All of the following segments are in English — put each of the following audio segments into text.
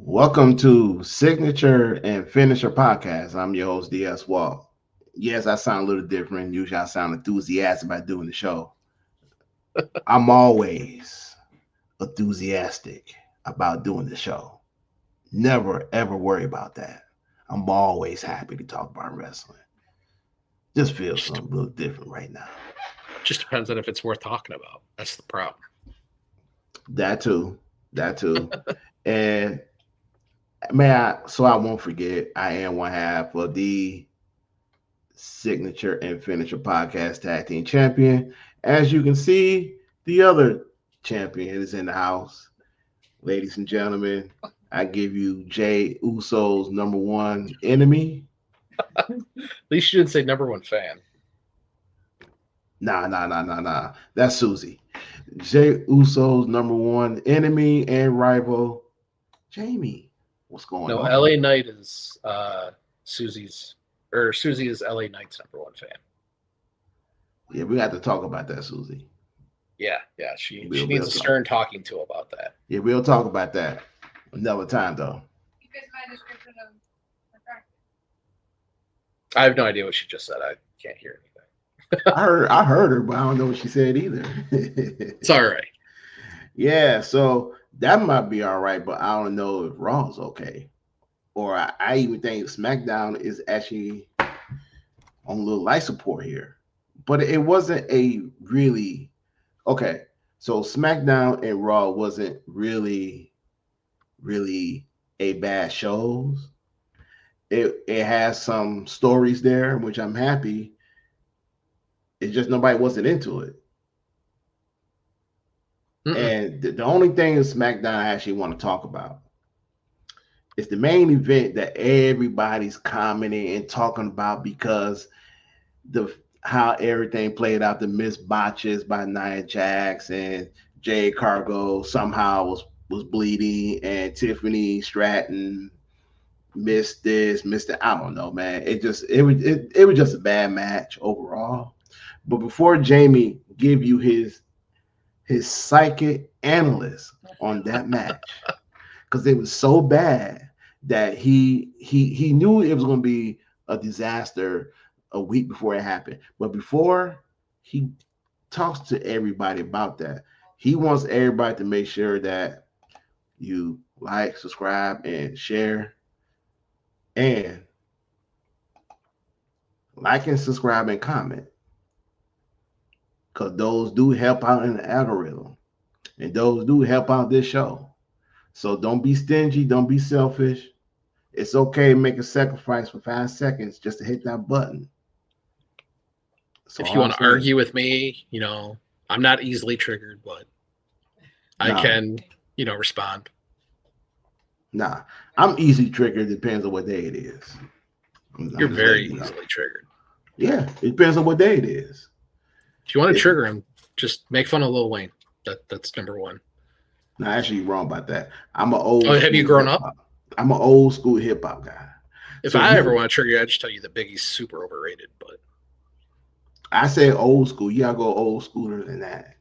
Welcome to Signature and Finisher Podcast. I'm your host, DS Wall. Yes, I sound a little different. Usually I sound enthusiastic about doing the show. I'm always enthusiastic about doing the show. Never, ever worry about that. I'm always happy to talk about wrestling. Just feels Just, something a little different right now. just depends on if it's worth talking about. That's the problem. That too. That too. And so I won't forget, I am one half of the Signature and Finisher Podcast Tag Team Champion. As you can see, the other champion is in the house. Ladies and gentlemen, I give you Jay Uso's number one enemy. At least you didn't say number one fan. Nah. That's Susie. Jay Uso's number one enemy and rival, Jamie. What's going No, on? LA Knight is Susie is LA Knight's number one fan. Yeah, we got to talk about that, Susie. Yeah. She We'll needs a talk. stern talking to about that. Yeah, we'll talk about that another time, though. Because my description of attractive. I have no idea what she just said. I can't hear anything. I heard her, but I don't know what she said either. It's all right. Yeah, so that might be all right, but I don't know if Raw's okay. Or I even think SmackDown is actually on a little light support here. But it wasn't a really okay. So SmackDown and Raw wasn't really a bad shows. It has some stories there, which I'm happy. It's just nobody wasn't into it. And the only thing in SmackDown I actually want to talk about is the main event that everybody's commenting and talking about because how everything played out, the missed botches by Nia Jax and Jade Cargo somehow was bleeding, and Tiffany Stratton missed this, missed it. I don't know, man. It was just a bad match overall. But before Jamie give you his psychic analyst on that match, because it was so bad that he knew it was going to be a disaster a week before it happened. But before he talks to everybody about that, he wants everybody to make sure that you like, subscribe, and share. And like and subscribe and comment, because those do help out in the algorithm, and those do help out this show. So don't be stingy, don't be selfish. It's okay to make a sacrifice for 5 seconds just to hit that button. So if you want to argue with me, I'm not easily triggered, but I can, respond. Nah, I'm easily triggered. Depends on what day it is. You're very easily triggered. Yeah, it depends on what day it is. If you want to trigger him, just make fun of Lil Wayne. That's number one. No, actually, you're wrong about that. I'm an old. Oh, have you grown up? I'm an old school hip hop guy. If I ever want to trigger you, I'd just tell you that Biggie's super overrated. But I say old school. You gotta go old schooler than that.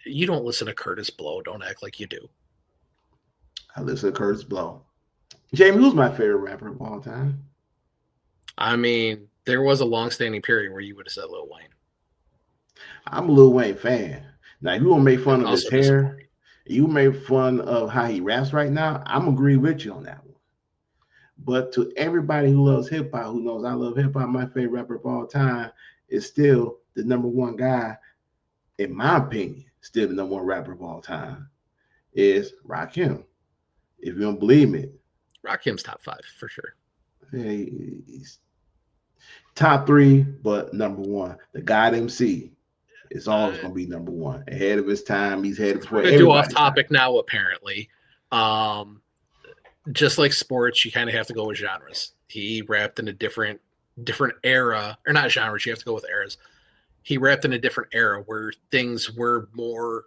You don't listen to Curtis Blow. Don't act like you do. I listen to Curtis Blow. Jamie, who's my favorite rapper of all time? I mean, there was a long-standing period where you would have said Lil Wayne. I'm a Lil Wayne fan. Now, if you want to make fun of his hair, you make fun of how he raps right now, I'm agree with you on that one. But to everybody who loves hip hop, who knows I love hip hop, my favorite rapper of all time is still the number one guy, in my opinion, still the number one rapper of all time, is Rakim. If you don't believe me, Rakim's top 5 for sure. He's top 3, but number 1. The God MC is always going to be number 1. Ahead of his time. He's headed before everybody. Do off topic now, apparently. Just like sports, you kind of have to go with genres. He rapped in a different era, or not genres, you have to go with eras. He rapped in a different era where things were more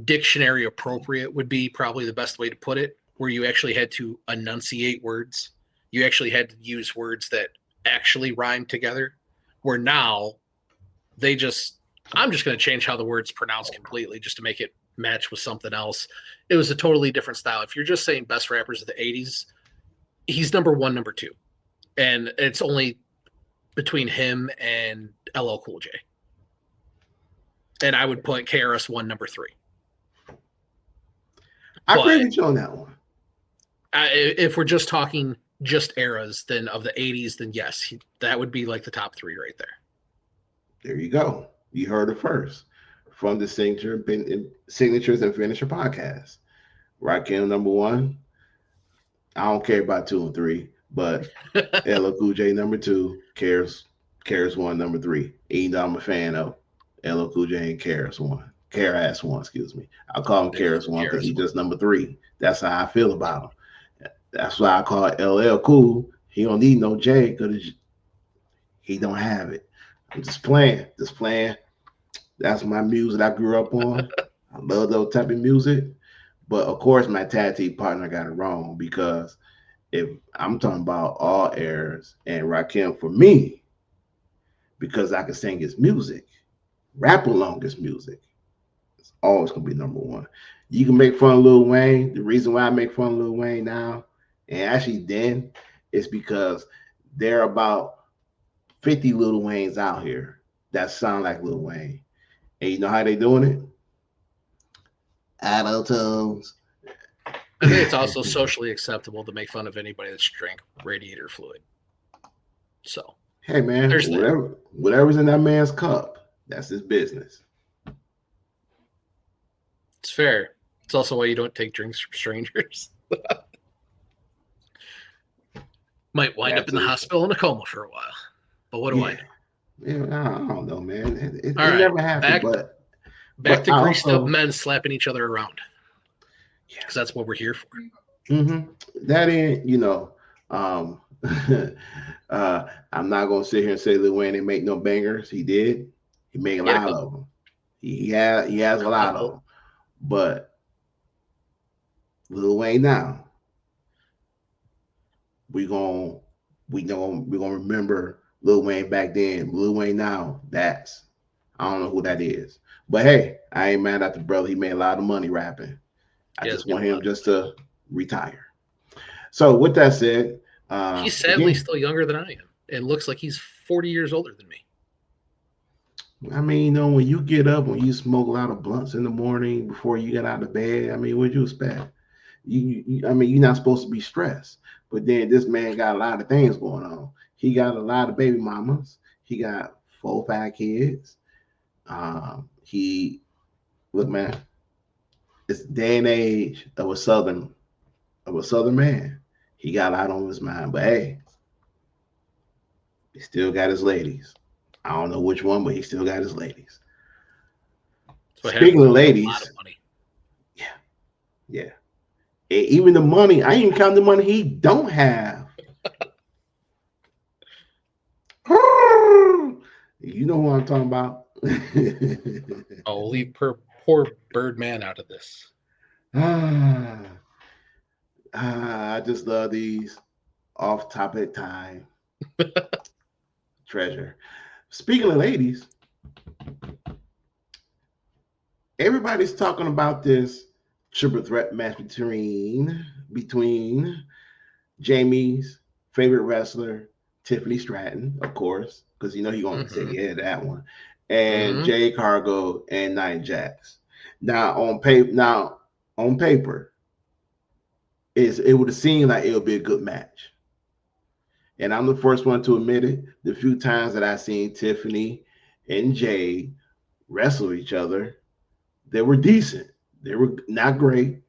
dictionary appropriate, would be probably the best way to put it, where you actually had to enunciate words. You actually had to use words that actually rhyme together, where now I'm just going to change how the word's pronounced completely just to make it match was something else. It was a totally different style. If you're just saying best rappers of the 80s, he's number one, number two. And it's only between him and LL Cool J. And I would put KRS-One number three. I agree with you on that one. If we're just talking just eras, then of the 80s, then yes, that would be like the top three right there. There you go. You heard it first from the Signatures and Finisher podcast. Rakim number one. I don't care about 2 and 3, but LL Cool J number 2, KRS-One number 3. Even though I'm a fan of LL Cool J and KRS-One, excuse me. I call him KRS-One because he's just number 3. That's how I feel about him. That's why I call it LL Cool. He don't need no J because he don't have it. I'm just playing. That's my music I grew up on. I love those type of music. But of course, my tag team partner got it wrong because if I'm talking about all eras and Rakim for me, because I can sing his music, rap along his music, it's always gonna be number one. You can make fun of Lil Wayne. The reason why I make fun of Lil Wayne now, and actually then, is because there are about 50 Lil Waynes out here that sound like Lil Wayne. And you know how they doing it? Auto-tunes. I think it's also socially acceptable to make fun of anybody that's drank radiator fluid. So, hey man, whatever's in that man's cup, that's his business. It's fair. It's also why you don't take drinks from strangers. Might wind up in the hospital in a coma for a while. But what do I know? Yeah, I don't know, man. It never happened. Back to greased up men slapping each other around. Because that's what we're here for. Mm-hmm. That ain't, I'm not gonna sit here and say Lil Wayne didn't make no bangers. He did. He made a lot of them. He has a lot of them. But Lil Wayne now, we're gonna remember Lil Wayne back then. Lil Wayne now, I don't know who that is. But hey, I ain't mad at the brother. He made a lot of money rapping. I just want him just to retire. So with that said, he's sadly still younger than I am. It looks like he's 40 years older than me. I mean, when you get up, when you smoke a lot of blunts in the morning before you get out of bed, I mean, what'd you expect? You're not supposed to be stressed. But then this man got a lot of things going on. He got a lot of baby mamas. He got 4 or 5 kids. Look, man, it's day and age of a southern man. He got a lot on his mind, but hey, he still got his ladies. I don't know which one, but he still got his ladies. Speaking of ladies, yeah. Even the money, I ain't even count the money he don't have. You know who I'm talking about. I'll leave poor Birdman out of this. I just love these off-topic time. Treasure. Speaking of ladies, everybody's talking about this triple threat match between Jamie's favorite wrestler, Tiffany Stratton, of course, because he's going to say, yeah, that one, and Jay Cargo and Nia Jax. Now on paper, it would have seemed like it would be a good match. And I'm the first one to admit it. The few times that I've seen Tiffany and Jay wrestle each other, they were decent. They were not great,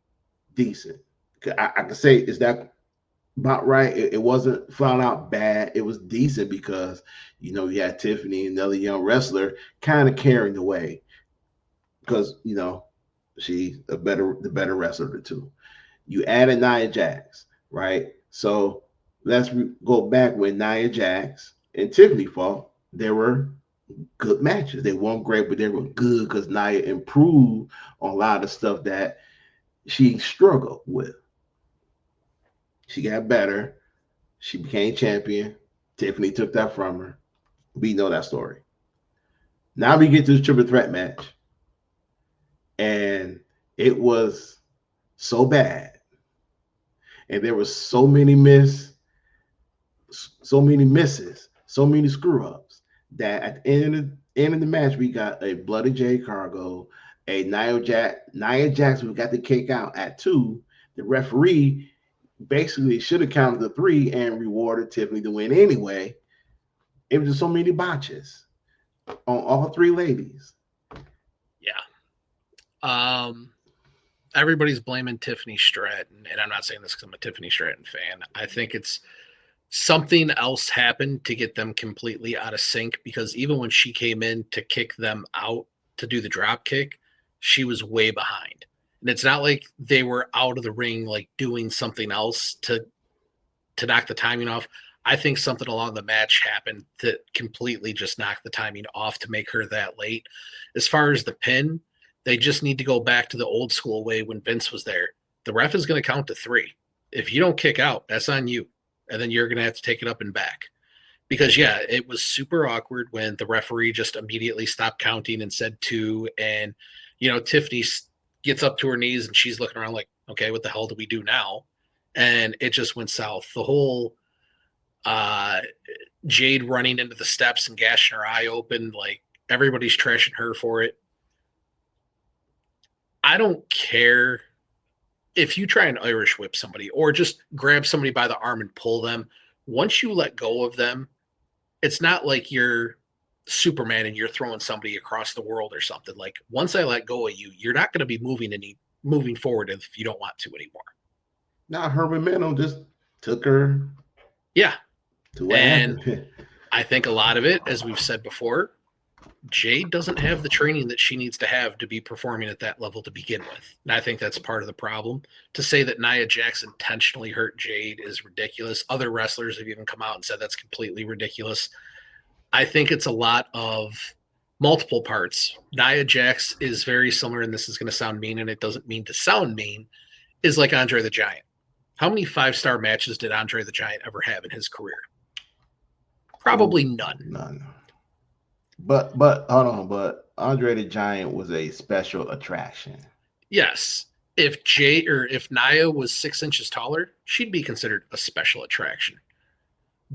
decent. I could say, is that about right? It wasn't flat out bad. It was decent because, you had Tiffany, another young wrestler, kind of carrying the way because, she's the better wrestler of the two. You added Nia Jax, right? So let's go back when Nia Jax and Tiffany fought. There were good matches. They weren't great, but they were good because Nia improved on a lot of stuff that she struggled with. She got better. She became champion. Tiffany took that from her. We know that story. Now we get to the triple threat match. And It was so bad, and there were so many misses, so many screw ups that at the end of the match we got a bloody J Cargo, a Nia Jax who got the kick out at 2. The referee basically should have counted the 3 and rewarded Tiffany to win anyway. It was just so many botches on all 3 ladies. Yeah. Everybody's blaming Tiffany Stratton, and I'm not saying this because I'm a Tiffany Stratton fan. I think it's something else happened to get them completely out of sync, because even when she came in to kick them out to do the drop kick, she was way behind. And it's not like they were out of the ring like doing something else to knock the timing off. I think something along the match happened that completely just knocked the timing off to make her that late. As far as the pin, they just need to go back to the old school way when Vince was there. The ref is going to count to 3. If you don't kick out, that's on you. And then you're going to have to take it up and back. Because, yeah, it was super awkward when the referee just immediately stopped counting and said 2. And, Tiffany gets up to her knees and she's looking around like, okay, what the hell do we do now? And it just went south. The whole Jade running into the steps and gashing her eye open, like everybody's trashing her for it. I don't care if you try and Irish whip somebody or just grab somebody by the arm and pull them. Once you let go of them, it's not like you're Superman and you're throwing somebody across the world or something. Like, once I let go of you, you're not going to be moving forward if you don't want to anymore. Now her momentum just took her. Yeah. And I think a lot of it, as we've said before, Jade doesn't have the training that she needs to have to be performing at that level to begin with. And I think that's part of the problem. To say that Nia Jax intentionally hurt Jade is ridiculous. Other wrestlers have even come out and said that's completely ridiculous. I think it's a lot of multiple parts. Nia Jax is very similar, and this is going to sound mean, and it doesn't mean to sound mean, is like Andre the Giant. How many 5-star matches did Andre the Giant ever have in his career? Probably none. None. But hold on, but Andre the Giant was a special attraction. Yes. If Nia was 6 inches taller, she'd be considered a special attraction.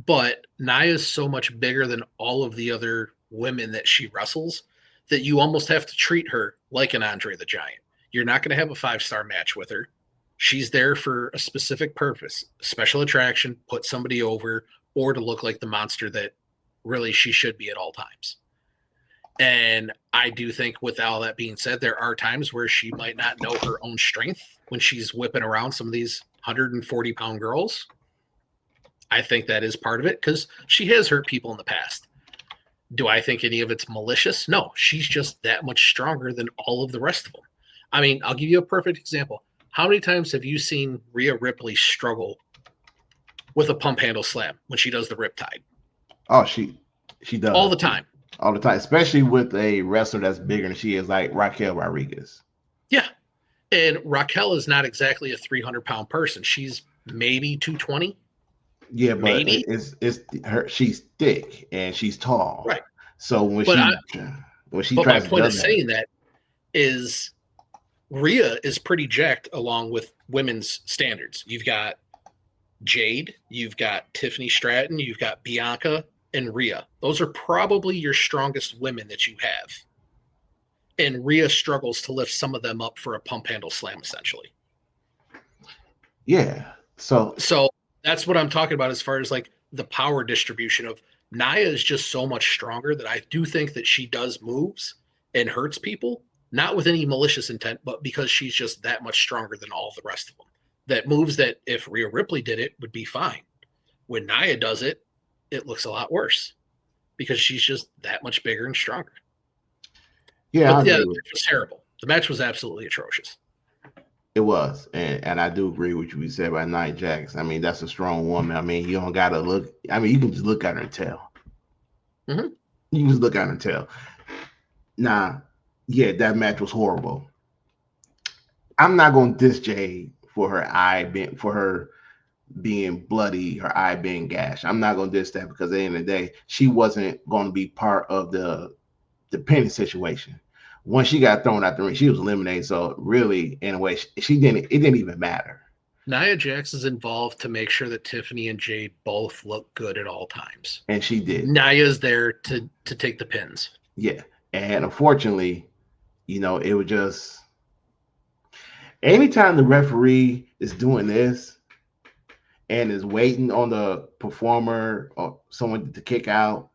But Nia is so much bigger than all of the other women that she wrestles that you almost have to treat her like an Andre the Giant. You're not going to have a 5-star match with her. She's there for a specific purpose, special attraction, put somebody over, or to look like the monster that really she should be at all times. And I do think, with all that being said, there are times where she might not know her own strength when she's whipping around some of these 140-pound girls. I think that is part of it because she has hurt people in the past. Do I think any of it's malicious? No, she's just that much stronger than all of the rest of them. I mean, I'll give you a perfect example. How many times have you seen Rhea Ripley struggle with a pump handle slam when she does the Riptide? Oh, she does. All the time. All the time, especially with a wrestler that's bigger than she is, like Raquel Rodriguez. Yeah. And Raquel is not exactly a 300-pound person. She's maybe 220. Yeah, but maybe. It's her. She's thick and she's tall. Right. So when she but my point of saying that is Rhea is pretty jacked along with women's standards. You've got Jade, you've got Tiffany Stratton, you've got Bianca and Rhea. Those are probably your strongest women that you have. And Rhea struggles to lift some of them up for a pump handle slam, essentially. Yeah. So that's what I'm talking about as far as like the power distribution of Nia is just so much stronger that I do think that she does moves and hurts people, not with any malicious intent, but because she's just that much stronger than all the rest of them. That moves that if Rhea Ripley did it would be fine. When Nia does it, it looks a lot worse because she's just that much bigger and stronger. Yeah, the match was terrible. The match was absolutely atrocious. It was, and I do agree with you said about Nia Jax. I mean, that's a strong woman. I mean, you don't gotta look. I mean, you can just look at her and tell. Mm-hmm. You can just look at her and tell. Nah, yeah, that match was horrible. I'm not gonna diss Jade for her being bloody, her eye being gashed. I'm not gonna diss that because at the end of the day, she wasn't going to be part of the penny situation. once she got thrown out the ring, she was eliminated. So really, in a way, she didn't. It didn't even matter. Nia Jax is involved to make sure that Tiffany and Jade both look good at all times. And she did. Nia's there to take the pins. Yeah. And unfortunately, it was just anytime the referee is doing this and is waiting on the performer or someone to kick out,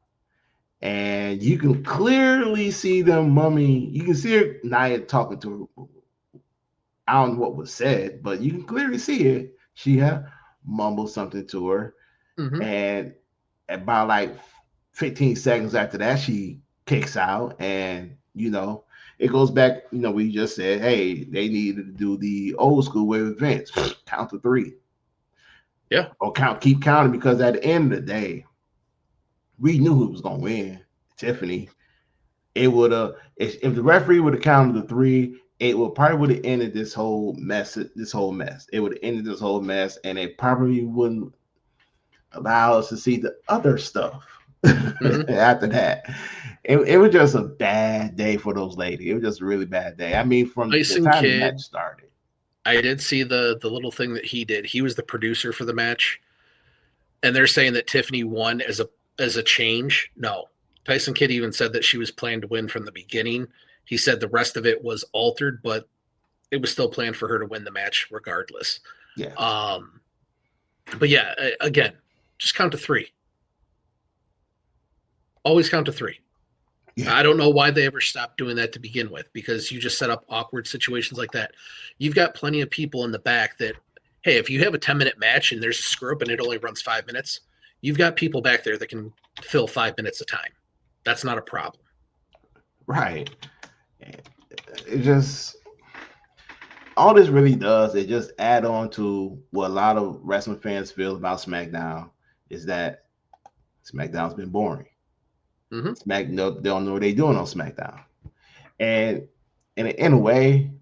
and you can clearly see them mumming. You can see Nia talking to her. I don't know what was said, but you can clearly see it. She mumbled something to her. Mm-hmm. And about like 15 seconds after that, she kicks out. And, it goes back, we just said, hey, they needed to do the old school way with Vince. Count to 3. Yeah. Or keep counting, because at the end of the day, we knew who was going to win. Tiffany. It would have, if the referee would have counted to 3, it would have ended this whole mess. It would have ended this whole mess, and it probably wouldn't allow us to see the other stuff after that. It was just a bad day for those ladies. It was just a really bad day. I mean, from the time the match started. I did see the little thing that he did. He was the producer for the match, and they're saying that Tiffany won as a change. No, Tyson Kidd even said that she was planned to win from the beginning. He said the rest of it was altered, but it was still planned for her to win the match regardless. Yeah. But yeah, again, just count to 3. Always count to 3. Yeah. I don't know why they ever stopped doing that to begin with, because you just set up awkward situations like that. You've got plenty of people in the back that, hey, if you have a 10-minute match and there's a screw up and it only runs 5 minutes, you've got people back there that can fill 5 minutes of time. That's not a problem. Right. It just, all this really does, it just add on to what a lot of wrestling fans feel about SmackDown, is that SmackDown's been boring. Mm-hmm. They don't know what they're doing on SmackDown. And in a way,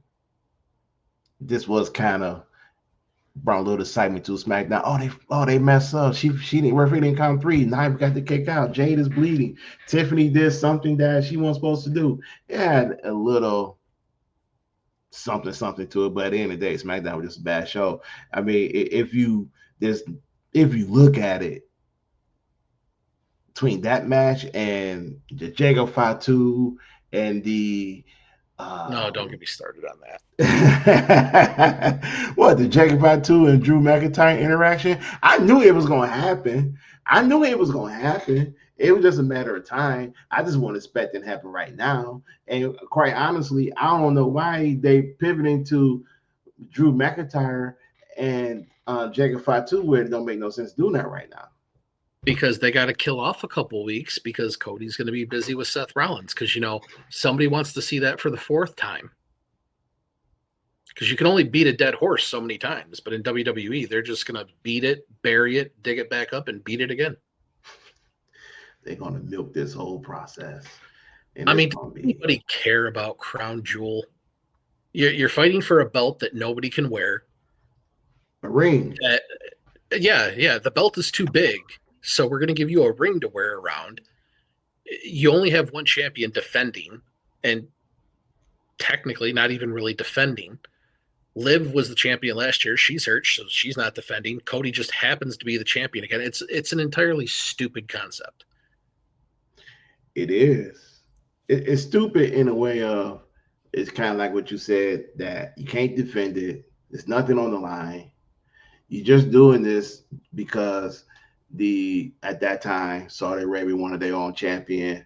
this was kind of brought a little excitement to SmackDown. Oh, they messed up. She didn't, referee didn't count 3. Nia got the kick out. Jade is bleeding. Tiffany did something that she wasn't supposed to do. It had a little something to it, but at the end of the day, SmackDown was just a bad show. I mean, if you look at it, between that match and the Jago Fatu and the no, don't get me started on that. What, the Jago Fatu and Drew McIntyre interaction? I knew it was going to happen. It was just a matter of time. I just wasn't expecting it to happen right now. And quite honestly, I don't know why they pivoting to Drew McIntyre and Jago Fatu, where it don't make no sense doing that right now. Because they got to kill off a couple weeks, because Cody's going to be busy with Seth Rollins, because, somebody wants to see that for the 4th time. Because you can only beat a dead horse so many times, but in WWE, they're just going to beat it, bury it, dig it back up, and beat it again. They're going to milk this whole process. I mean, does anybody care about Crown Jewel? You're fighting for a belt that nobody can wear. A ring. Yeah, the belt is too big. So we're going to give you a ring to wear around. You only have one champion defending, and technically not even really defending. Liv was the champion last year. She's hurt, so she's not defending. Cody just happens to be the champion again. It's an entirely stupid concept. It is. It's stupid in a way of, it's kind of like what you said, that you can't defend it. There's nothing on the line. You're just doing this because at that time, Saudi Arabia wanted their own champion.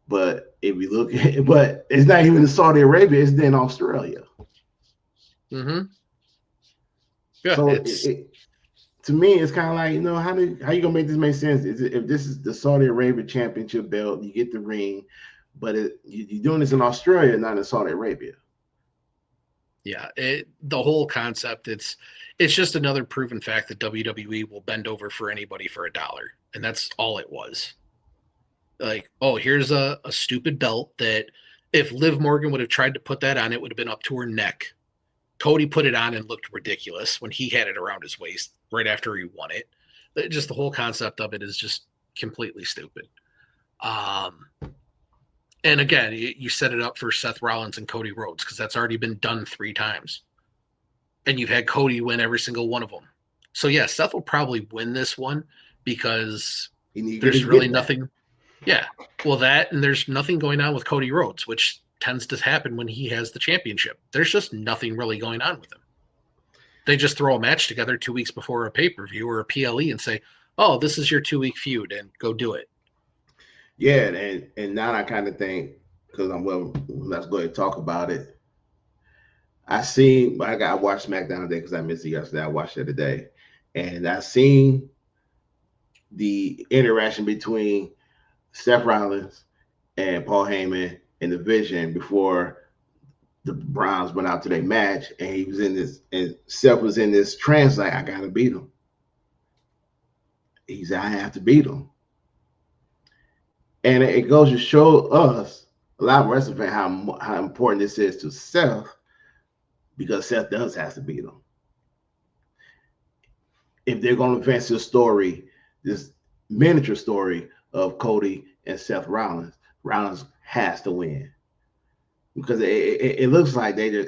But if we look at it, but it's not even in Saudi Arabia, it's in Australia. Mm-hmm. Yeah, so to me, it's kind of like, how you gonna make this make sense? If this is the Saudi Arabia championship belt, you get the ring, but you're doing this in Australia, not in Saudi Arabia. Yeah, the whole concept, it's just another proven fact that WWE will bend over for anybody for $1, and that's all it was. Like, oh, here's a stupid belt that if Liv Morgan would have tried to put that on, it would have been up to her neck. Cody put it on and looked ridiculous when he had it around his waist right after he won it. Just the whole concept of it is just completely stupid. And again, you set it up for Seth Rollins and Cody Rhodes because that's already been done 3 times. And you've had Cody win every single one of them. So, yeah, Seth will probably win this one because there's really nothing. Yeah. Well, that and there's nothing going on with Cody Rhodes, which tends to happen when he has the championship. There's just nothing really going on with him. They just throw a match together 2 weeks before a pay-per-view or a PLE and say, oh, this is your 2-week feud and go do it. Yeah, and now I kind of think, because let's go ahead and talk about it. I watched SmackDown today because I missed it yesterday. I watched it today, and I seen the interaction between Seth Rollins and Paul Heyman in the Vision before the Browns went out to their match, and he was in this, and Seth was in this trance like, I gotta beat him. He said, I have to beat him. And it goes to show us, a lot of wrestling fans, how important this is to Seth, because Seth does have to beat him. If they're going to advance this story, this miniature story of Cody and Seth Rollins, Rollins has to win. Because it looks like I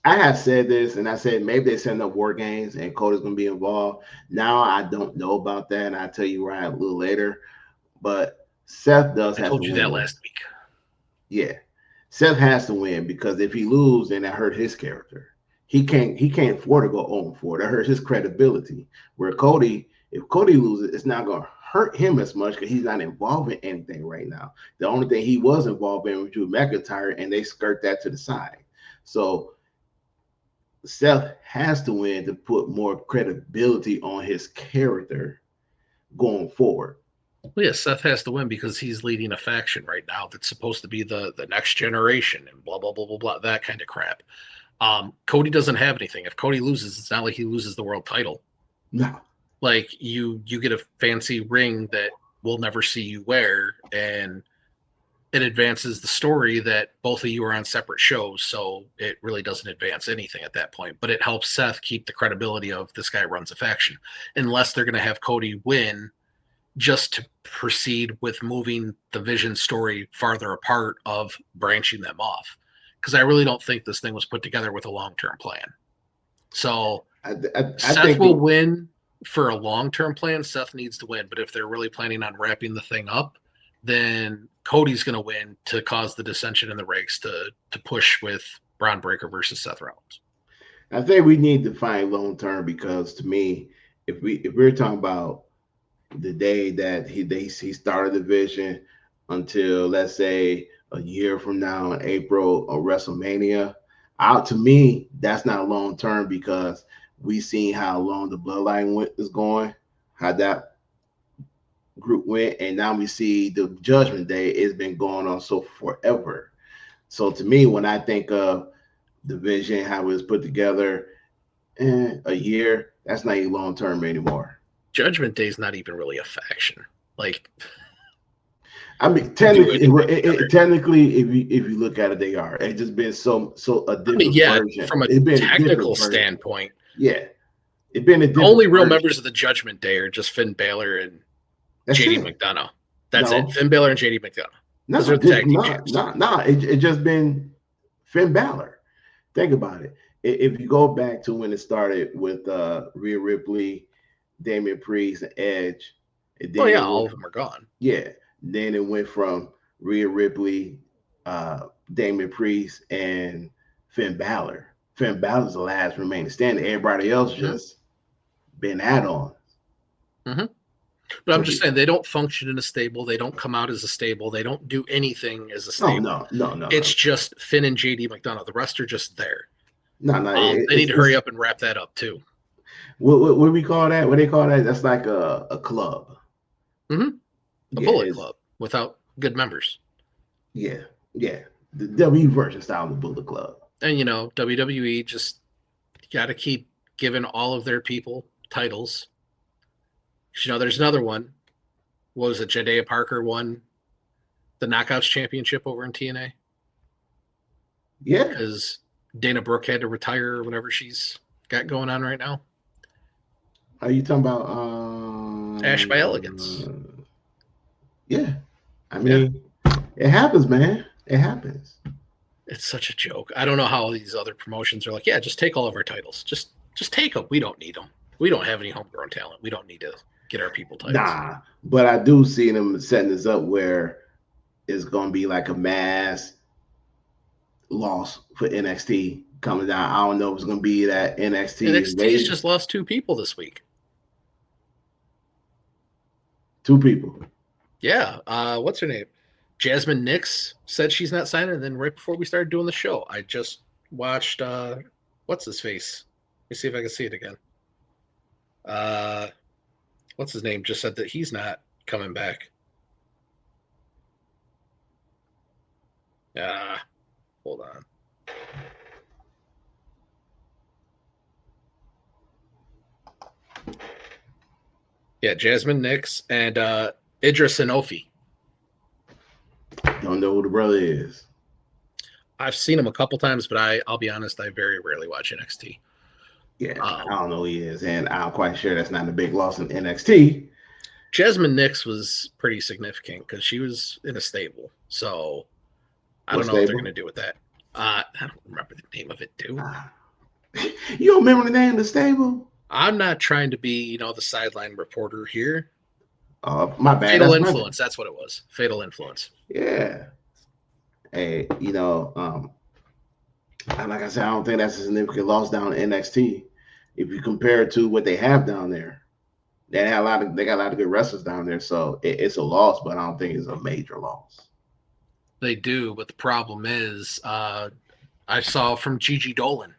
have said this, and I said maybe they're setting up war games and Cody's going to be involved. Now I don't know about that, and I'll tell you right a little later. But Seth does have to win. I told you that last week. Yeah. Seth has to win because if he loses, then that hurt his character. He can't afford to go 0-4. That hurts his credibility. Where Cody, if Cody loses, it's not going to hurt him as much because he's not involved in anything right now. The only thing he was involved in was Drew McIntyre, and they skirt that to the side. So Seth has to win to put more credibility on his character going forward. Well, yeah, Seth has to win because he's leading a faction right now that's supposed to be the next generation and blah, blah, blah, blah, blah, that kind of crap. Cody doesn't have anything. If Cody loses, it's not like he loses the world title. No. Like you get a fancy ring that we'll never see you wear, and it advances the story that both of you are on separate shows, so it really doesn't advance anything at that point. But it helps Seth keep the credibility of this guy runs a faction, unless they're going to have Cody win just to proceed with moving the Vision story farther apart of branching them off. Because I really don't think this thing was put together with a long-term plan. So Seth will win for a long-term plan. Seth needs to win. But if they're really planning on wrapping the thing up, then Cody's going to win to cause the dissension in the ranks to push with Braun Breaker versus Seth Rollins. I think we need to find long-term because to me, if we're talking about the day that he started the Vision until, let's say, a year from now in April or WrestleMania, to me, that's not long term because we seen how long the Bloodline is going, how that group went, and now we see the Judgment Day. It's been going on so forever. So to me, when I think of the Vision, how it was put together, a year, that's not even long term anymore. Judgment Day is not even really a faction. Like, I mean, technically, if you look at it, they are. It's just been so a different version. From a technical standpoint, yeah, it's been a different. The only real members of the Judgment Day are just Finn Balor and JD McDonough. That's it. Finn Balor and JD McDonough. Those are the tag team champs. It just been Finn Balor. Think about it. If you go back to when it started with Rhea Ripley, Damian Priest, and Edge. And then all of them are gone. Yeah. Then it went from Rhea Ripley, Damian Priest, and Finn Balor. Finn Balor's the last remaining standing. Everybody else just been add-ons. Mm-hmm. But I'm just saying they don't function in a stable. They don't come out as a stable. They don't do anything as a stable. No. It's just Finn and JD McDonough. The rest are just there. No. They need to hurry up and wrap that up too. What do we call that? What they call that? That's like a club. Mm-hmm. A Bullet Club without good members. Yeah. The WWE version style of the Bullet Club. And WWE just got to keep giving all of their people titles. There's another one. What was it? Jadea Parker won the Knockouts Championship over in TNA. Yeah. Because Dana Brooke had to retire or whatever she's got going on right now. Are you talking about Ash by Elegance? Yeah. I mean, It happens, man. It happens. It's such a joke. I don't know how these other promotions are like, yeah, just take all of our titles. Just take them. We don't need them. We don't have any homegrown talent. We don't need to get our people titles. Nah, but I do see them setting this up where it's gonna be like a mass loss for NXT coming down. I don't know if it's gonna be that NXT's just lost 2 people this week. 2 people. Yeah. What's her name? Jasmine Nix said she's not signing. And then right before we started doing the show, I just watched what's his face? Let me see if I can see it again. What's his name? Just said that he's not coming back. Hold on. Yeah, Jasmine Nix and Idris Sanofi. Don't know who the brother is. I've seen him a couple times, but I'll be honest, I very rarely watch NXT. Yeah, I don't know who he is, and I'm quite sure that's not a big loss in NXT. Jasmine Nix was pretty significant because she was in a stable, so I don't know what they're going to do with that. I don't remember the name of it, too. You don't remember the name of the stable? I'm not trying to be, the sideline reporter here. My bad. Fatal Influence. That's what it was. Fatal Influence. Yeah. Hey, and like I said, I don't think that's a significant loss down in NXT. If you compare it to what they have down there, they got a lot of good wrestlers down there. So it's a loss, but I don't think it's a major loss. They do, but the problem is, I saw from Gigi Dolan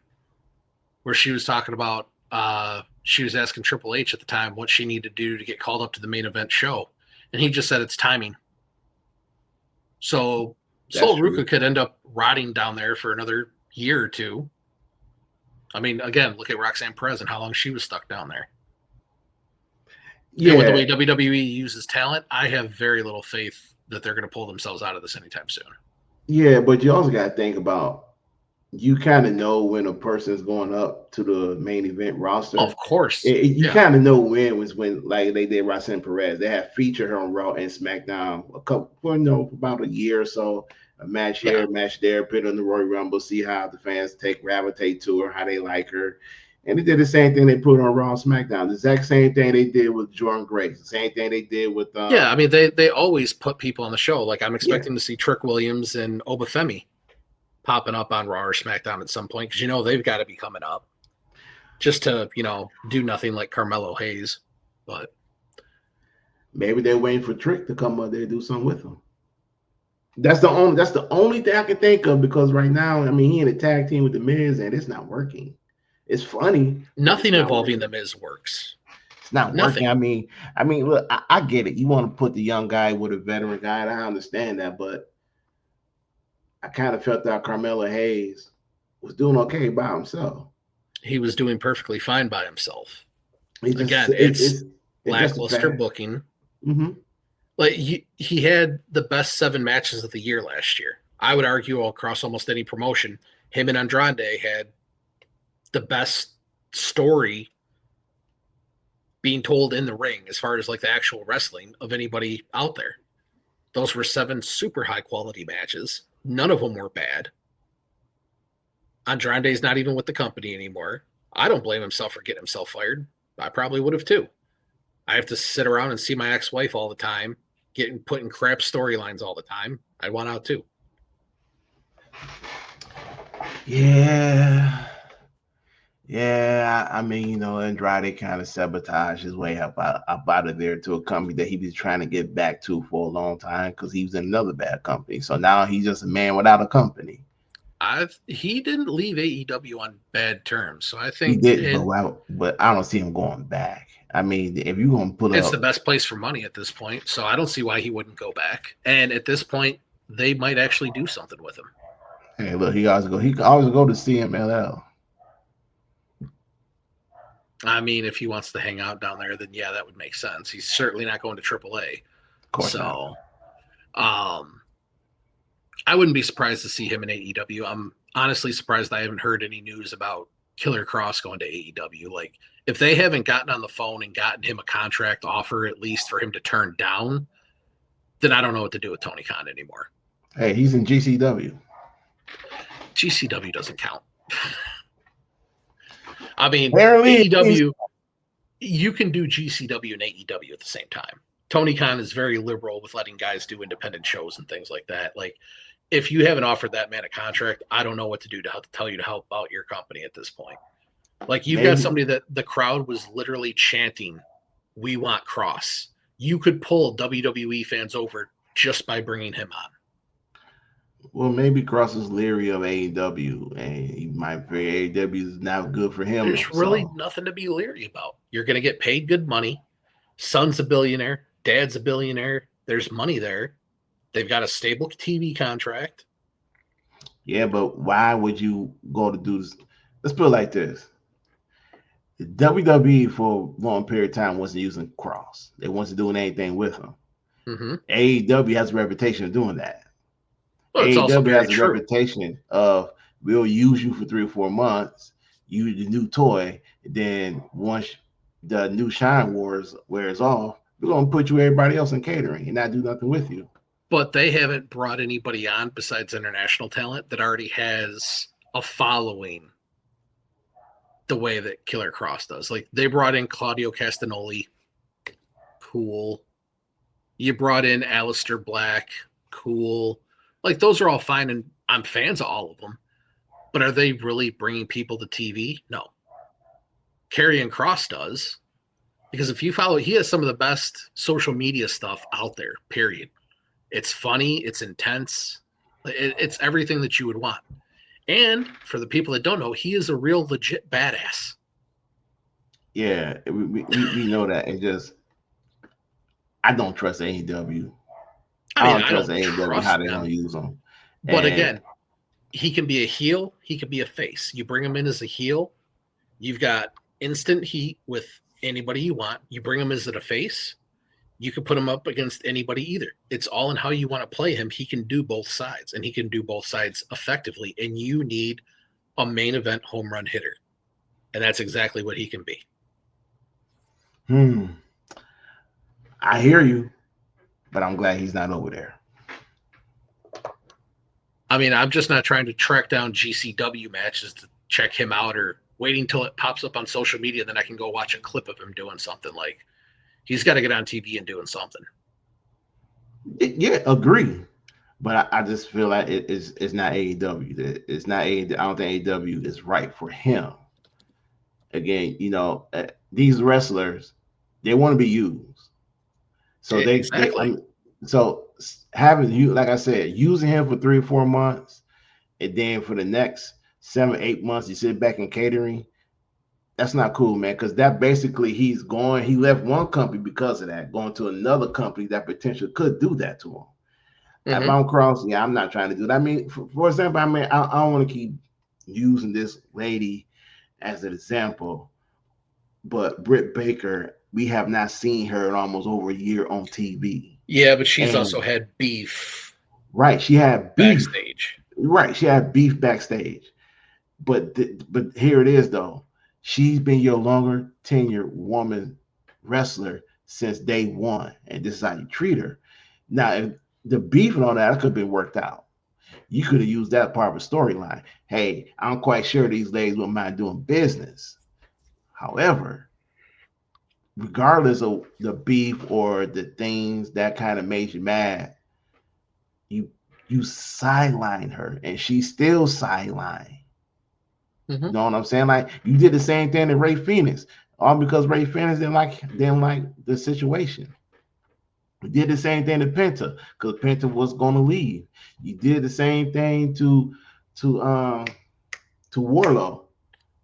where she was talking about she was asking Triple H at the time what she needed to do to get called up to the main event show, and he just said it's timing. So Sol Ruca could end up rotting down there for another year or 2. I mean, again, look at Roxanne Perez and how long she was stuck down there. Yeah. And with the way WWE uses talent, I have very little faith that they're going to pull themselves out of this anytime soon. Yeah, but you also got to think about, you kind of know when a person is going up to the main event roster. Of course. You kind of know when like they did Roxanne Perez. They have featured her on Raw and SmackDown for about a year or so. A match here, a match there, put her in the Royal Rumble, see how the fans gravitate to her, how they like her. And they did the same thing they put on Raw and SmackDown. The exact same thing they did with Jordan Grace. The same thing they did with yeah, I mean they always put people on the show. Like I'm expecting to see Trick Williams and Obafemi popping up on Raw or SmackDown at some point, because they've got to be coming up just to do nothing like Carmelo Hayes. But maybe they're waiting for Trick to come up there and do something with them. That's the only thing I can think of, because right now, I mean, he in a tag team with the Miz and it's not working. It's funny. Nothing involving the Miz works. It's not working. I mean, look, I get it. You want to put the young guy with a veteran guy, and I understand that, but I kind of felt that Carmelo Hayes was doing okay by himself. He was doing perfectly fine by himself. It's lackluster booking. Mm-hmm. Like he had the best 7 matches of the year last year. I would argue across almost any promotion, him and Andrade had the best story being told in the ring as far as like the actual wrestling of anybody out there. Those were 7 super high quality matches. None of them were bad. Andrade's not even with the company anymore. I don't blame himself for getting himself fired. I probably would have too. I have to sit around and see my ex-wife all the time, put in crap storylines all the time. I'd want out too. Yeah. I mean, Andrade kind of sabotaged his way up out of there to a company that he was trying to get back to for a long time, because he was in another bad company. So now he's just a man without a company. He didn't leave AEW on bad terms, so I think he did, but I don't see him going back. I mean, if you're gonna it's the best place for money at this point, so I don't see why he wouldn't go back. And at this point, they might actually do something with him. Hey, look, he can always go to CMLL. I mean, if he wants to hang out down there, then yeah, that would make sense. He's certainly not going to AAA. Of course so, not. I wouldn't be surprised to see him in AEW. I'm honestly surprised I haven't heard any news about Killer Cross going to AEW. Like, if they haven't gotten on the phone and gotten him a contract offer, at least for him to turn down, then I don't know what to do with Tony Khan anymore. Hey, he's in GCW. GCW doesn't count. I mean, Apparently, AEW, you can do GCW and AEW at the same time. Tony Khan is very liberal with letting guys do independent shows and things like that. Like, if you haven't offered that man a contract, I don't know what to do to tell you to help out your company at this point. Like, you've got somebody that the crowd was literally chanting, "We want Cross." You could pull WWE fans over just by bringing him on. Well, maybe Cross is leery of AEW, and he might feel AEW is not good for him. There's really nothing to be leery about. You're going to get paid good money. Son's a billionaire. Dad's a billionaire. There's money there. They've got a stable TV contract. Yeah, but why would you go to do this? Let's put it like this. The WWE for a long period of time wasn't using Cross. They wasn't doing anything with him. Mm-hmm. AEW has a reputation of doing that. Well, it's also AEW very has a reputation of we'll use you for 3 or 4 months, use the new toy, then once the new Shine Wars wears off, we're gonna put you everybody else in catering and not do nothing with you. But they haven't brought anybody on besides international talent that already has a following the way that Killer Cross does. Like, they brought in Claudio Castagnoli. Cool. You brought in Aleister Black. Cool. Like, those are all fine, and I'm fans of all of them. But are they really bringing people to TV? No. Karrion Kross does. Because if you follow, he has some of the best social media stuff out there, period. It's funny. It's intense. It's everything that you would want. And for the people that don't know, he is a real legit badass. Yeah, we know that. It just, I don't trust AEW. I don't trust AEW how they don't use them. But again, he can be a heel. He can be a face. You bring him in as a heel. You've got instant heat with anybody you want. You bring him as a face. You can put him up against anybody either. It's all in how you want to play him. He can do both sides, and he can do both sides effectively. And you need a main event home run hitter. And that's exactly what he can be. I hear you, but I'm glad he's not over there. I mean, I'm just not trying to track down GCW matches to check him out or waiting till it pops up on social media. Then I can go watch a clip of him doing something. Like, he's got to get on TV and doing something. Yeah, agree. But I just feel like it's not AEW. It's not AEW. I don't think AEW is right for him. Again, these wrestlers, they want to be used. So so having you, like I said, using him for 3 or 4 months, and then for the next 7 or 8 months, you sit back in catering. That's not cool, man, because that basically he left one company because of that, going to another company that potentially could do that to him. Mm-hmm. If I'm Cross, I'm not trying to do that. I mean, for example, I don't want to keep using this lady as an example, but Britt Baker, we have not seen her in almost over a year on TV. Yeah, but she's also had beef. Right, she had beef backstage. Right, she had beef backstage. But here it is, though. She's been your longer tenured woman wrestler since day one, and this is how you treat her. Now, if the beef and all that could have been worked out. You could have used that part of the storyline. Hey, I'm quite sure these ladies wouldn't mind doing business. However, regardless of the beef or the things that kind of made you mad, you sideline her, and she's still sidelined. Mm-hmm. You know what I'm saying? Like, you did the same thing to Ray Phoenix, all because Ray Phoenix didn't like the situation. You did the same thing to Penta because Penta was going to leave. You did the same thing to Warlow,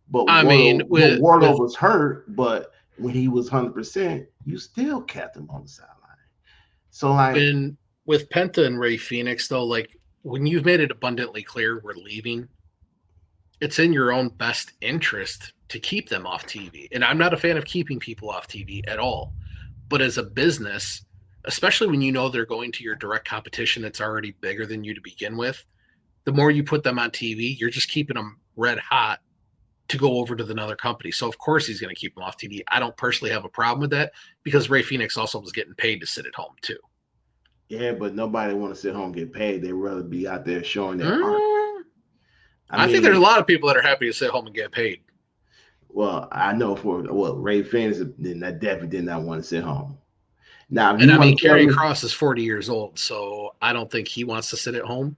but Warlow was hurt. But when he was 100%, you still kept him on the sideline. So, like, with Penta and Ray Phoenix, though, like, when you've made it abundantly clear we're leaving, it's in your own best interest to keep them off TV. And I'm not a fan of keeping people off TV at all. But as a business, especially when you know they're going to your direct competition that's already bigger than you to begin with, the more you put them on TV, you're just keeping them red hot to go over to another company. So, of course, he's going to keep them off TV. I don't personally have a problem with that because Ray Phoenix also was getting paid to sit at home, too. Yeah, but nobody want to sit home and get paid. They rather be out there showing their art. I think there's a lot of people that are happy to sit home and get paid. Well, I know Ray fans that definitely did not want to sit home. Now, if And you I mean, want to tell Karrion me, Kross is 40 years old, so I don't think he wants to sit at home,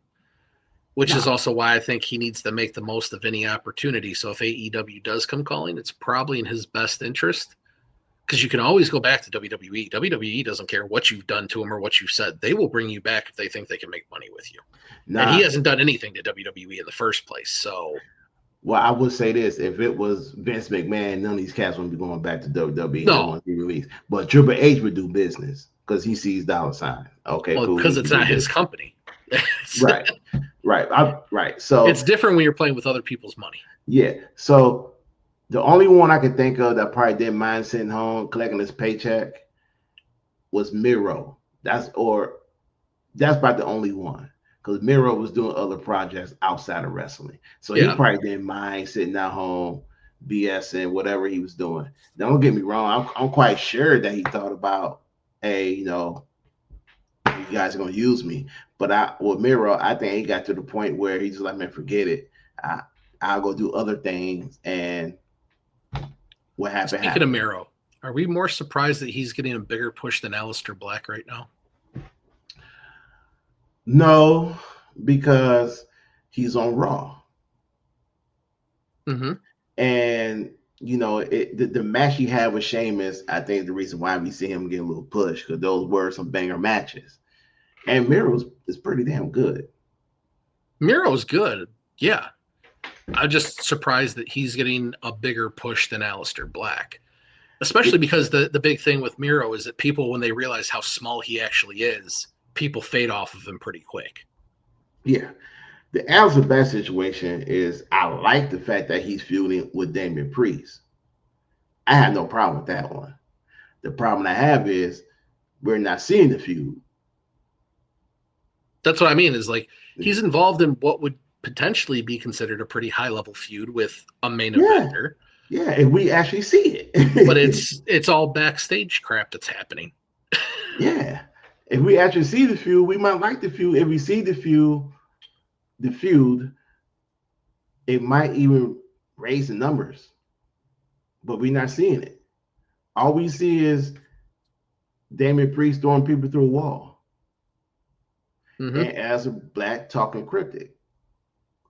which is no, also why I think he needs to make the most of any opportunity. So if AEW does come calling, it's probably in his best interest because you can always go back to WWE. WWE doesn't care what you've done to them or what you've said. They will bring you back if they think they can make money with you. And he hasn't done anything to WWE in the first place. So, well, I would say this: if it was Vince McMahon, none of these cats wouldn't be going back to WWE. They no, want to be released. But Triple H would do business because he sees dollar signs. Okay, well, cool. because it's not his company. Right, right. So it's different when you're playing with other people's money. Yeah. So the only one I could think of that probably didn't mind sitting home collecting his paycheck was Miro. That's about the only one because Miro was doing other projects outside of wrestling, so he probably didn't mind sitting at home BSing whatever he was doing. Now, don't get me wrong, I'm quite sure that he thought about, hey, you guys are gonna use me, but with Miro, I think he got to the point where he's just like, man, forget it. I'll go do other things, and what happened. Speaking of Miro, are we more surprised that he's getting a bigger push than Aleister Black right now? No, because he's on Raw. Mm-hmm. And the match he had with Sheamus, I think the reason why we see him get a little push because those were some banger matches. And Miro is pretty damn good. Miro's good, yeah. I'm just surprised that he's getting a bigger push than Aleister Black, especially because the big thing with Miro is that people, when they realize how small he actually is, people fade off of him pretty quick. Yeah. The Aleister Black situation is I like the fact that he's feuding with Damian Priest. I have no problem with that one. The problem I have is we're not seeing the feud. That's what I mean is like he's involved in what would potentially be considered a pretty high level feud with a main eventer. Yeah, and we actually see it. But it's all backstage crap that's happening. Yeah. If we actually see the feud, we might like the feud. If we see the feud, it might even raise the numbers. But we're not seeing it. All we see is Damian Priest throwing people through a wall. Mm-hmm. And Aleister Black talking cryptic.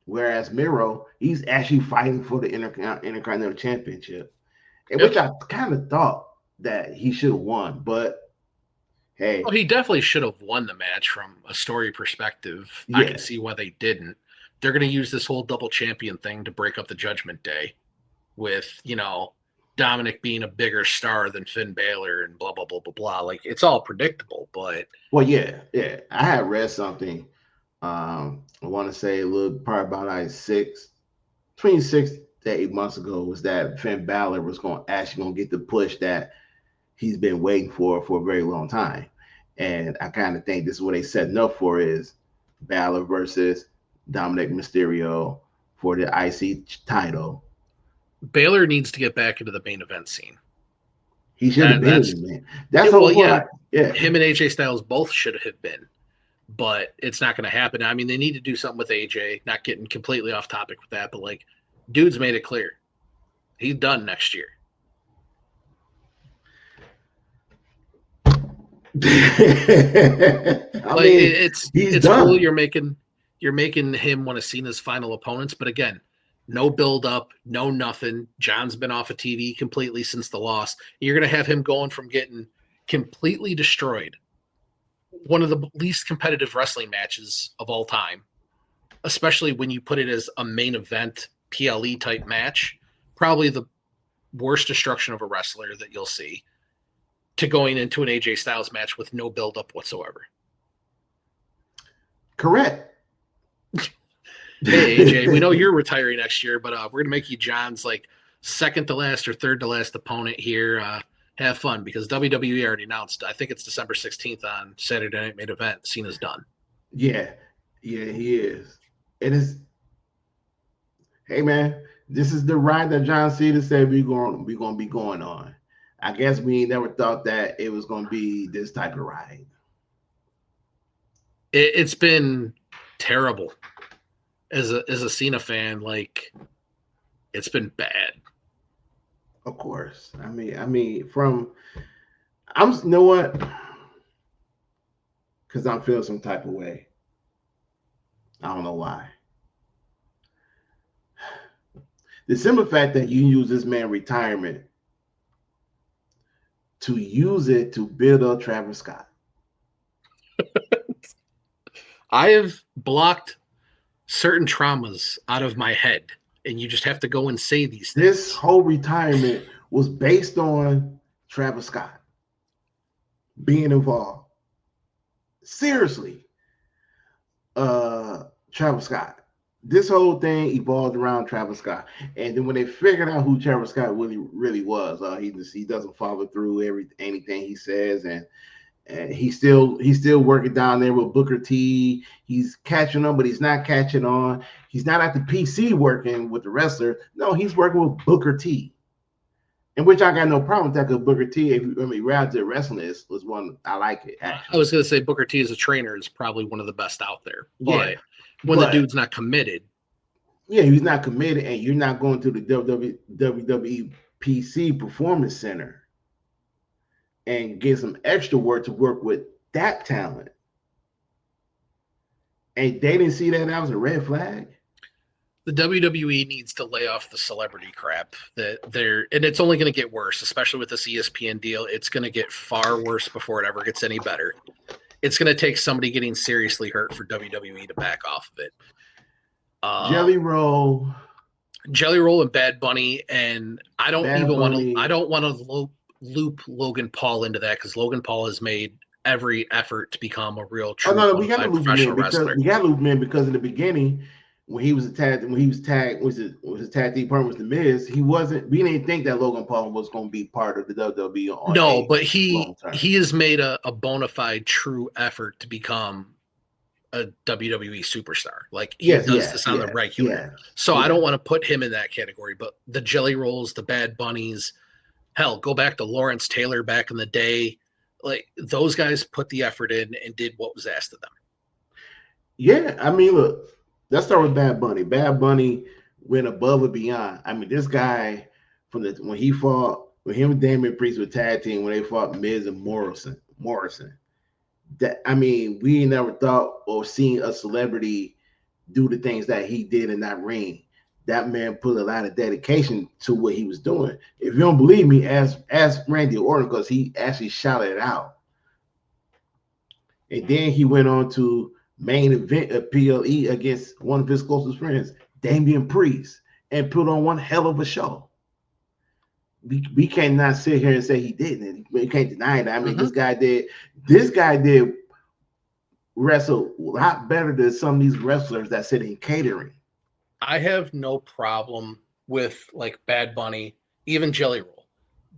Whereas Miro, he's actually fighting for the Intercontinental Championship, which I kind of thought that he should have won. But hey, he definitely should have won the match from a story perspective. Yeah. I can see why they didn't. They're going to use this whole double champion thing to break up the Judgment Day with, Dominic being a bigger star than Finn Balor and blah, blah, blah, blah, blah. Like, it's all predictable, but. Well, yeah. I had read something. I want to say probably about like 6 to 8 months ago was that Finn Balor was actually going to get the push that he's been waiting for a very long time. And I kind of think this is what they setting up for is Balor versus Dominic Mysterio for the IC title. Balor needs to get back into the main event scene. He should have been, man. That's the whole point. Yeah. Him and AJ Styles both should have been, but it's not going to happen. I mean, they need to do something with AJ, not getting completely off topic with that, but like, dude's made it clear. He's done next year. It's cool you're making him one of Cena's final opponents, but again, no build up, no nothing. John's been off of TV completely since the loss. You're going to have him going from getting completely destroyed, one of the least competitive wrestling matches of all time, especially when you put it as a main event PLE type match, probably the worst destruction of a wrestler that you'll see, to going into an AJ Styles match with no build up whatsoever. Correct. Hey AJ, we know you're retiring next year, but we're gonna make you John's like second to last or third to last opponent here. Have fun because WWE already announced. I think it's December 16th on Saturday Night Main Event. Cena's done. Yeah, he is. It is. Hey man, this is the ride that John Cena said we're gonna be going on. I guess we never thought that it was gonna be this type of ride. It's been terrible as a Cena fan. Like, it's been bad. Of course. I mean, you know what? Because I'm feeling some type of way. I don't know why. The simple fact that you use this man retirement to use it to build up Travis Scott. I have blocked certain traumas out of my head, and you just have to go and say these things. This whole retirement was based on Travis Scott being involved. Seriously. Travis Scott. This whole thing evolved around Travis Scott. And then when they figured out who Travis Scott really was, he doesn't follow through anything he says, and he's still working down there with Booker T. He's catching on, but he's not catching on. He's not at the PC working with the wrestler. No, he's working with Booker T. In which I got no problem with that, because Booker T, Round to Wrestling was one I like it. Actually. I was going to say Booker T as a trainer is probably one of the best out there. But when the dude's not committed. Yeah, he's not committed, and you're not going to the WWE PC Performance Center and get some extra work to work with that talent. And they didn't see that was a red flag. The WWE needs to lay off the celebrity crap and it's only going to get worse, especially with this ESPN deal. It's going to get far worse before it ever gets any better. It's going to take somebody getting seriously hurt for WWE to back off of it. Jelly Roll, and Bad Bunny, and I don't want to loop Logan Paul into that, because Logan Paul has made every effort to become a real true professional wrestler. We got to loop him in because in the beginning, when his tag team partner was The Miz, we didn't think that Logan Paul was going to be part of the WWE. No, but he has made a bona fide true effort to become a WWE superstar. Like, he does this on the regular. So I don't want to put him in that category, but the Jelly Rolls, the Bad Bunnies, hell, go back to Lawrence Taylor back in the day. Like, those guys put the effort in and did what was asked of them. Yeah, I mean, look, let's start with Bad Bunny. Bad Bunny went above and beyond. I mean, this guy, when him and Damian Priest were tag team, when they fought Miz and Morrison. We never thought or seen a celebrity do the things that he did in that ring. That man put a lot of dedication to what he was doing. If you don't believe me, ask Randy Orton, because he actually shouted it out. And then he went on to main event of PLE against one of his closest friends, Damian Priest, and put on one hell of a show. We cannot sit here and say he didn't. We can't deny that. I mean, this guy did wrestle a lot better than some of these wrestlers that sit in catering. I have no problem with, like, Bad Bunny, even Jelly Roll.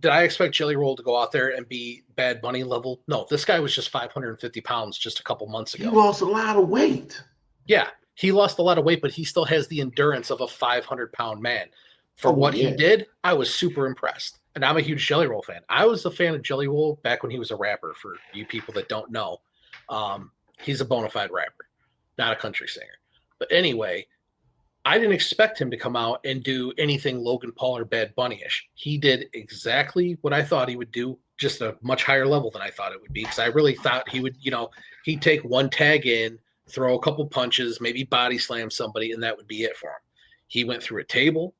Did I expect Jelly Roll to go out there and be Bad Bunny level? No, this guy was just 550 pounds just a couple months ago. He lost a lot of weight. Yeah, he lost a lot of weight, but he still has the endurance of a 500-pound man. For what he did, I was super impressed. And I'm a huge Jelly Roll fan. I was a fan of Jelly Roll back when he was a rapper, for you people that don't know. He's a bona fide rapper, not a country singer. But anyway, I didn't expect him to come out and do anything Logan Paul or Bad Bunny-ish. He did exactly what I thought he would do, just a much higher level than I thought it would be, because I really thought he would, he'd take one tag in, throw a couple punches, maybe body slam somebody, and that would be it for him. He went through a table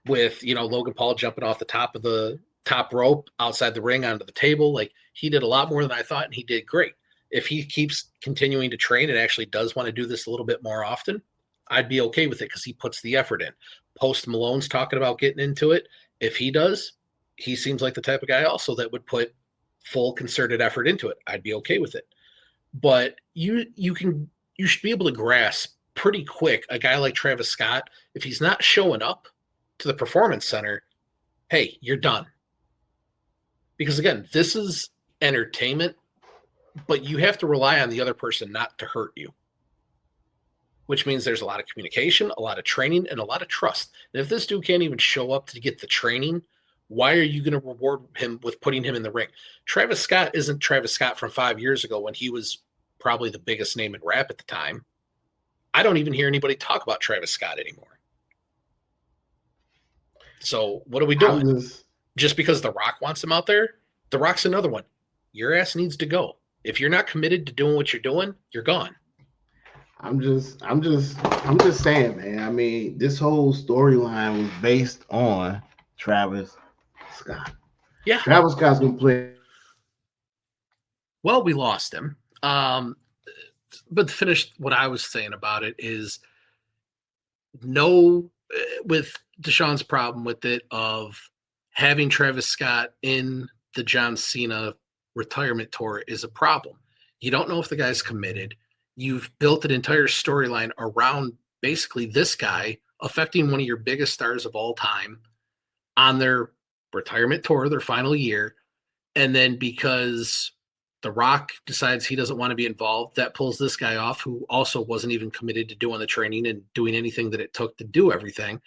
with, Logan Paul jumping off the top of the top rope outside the ring onto the table. Like, he did a lot more than I thought, and he did great. If he keeps continuing to train and actually does want to do this a little bit more often, I'd be okay with it, because he puts the effort in. Post Malone's talking about getting into it. If he does, he seems like the type of guy also that would put full concerted effort into it. I'd be okay with it. But you should be able to grasp pretty quick a guy like Travis Scott. If he's not showing up to the Performance Center, hey, you're done. Because again, this is entertainment, but you have to rely on the other person not to hurt you, which means there's a lot of communication, a lot of training, and a lot of trust. And if this dude can't even show up to get the training, why are you going to reward him with putting him in the ring? Travis Scott isn't Travis Scott from 5 years ago when he was probably the biggest name in rap at the time. I don't even hear anybody talk about Travis Scott anymore. So what are we doing? Just because The Rock wants him out there? The Rock's another one. Your ass needs to go. If you're not committed to doing what you're doing, you're gone. I'm just saying, man. I mean, this whole storyline was based on Travis Scott. Yeah. Travis Scott's gonna play. Well, we lost him. But to finish what I was saying about it is with Deshaun's problem with it of having Travis Scott in the John Cena retirement tour is a problem. You don't know if the guy's committed. You've built an entire storyline around basically this guy affecting one of your biggest stars of all time on their retirement tour, their final year. And then because The Rock decides he doesn't want to be involved, that pulls this guy off who also wasn't even committed to doing the training and doing anything that it took to do everything.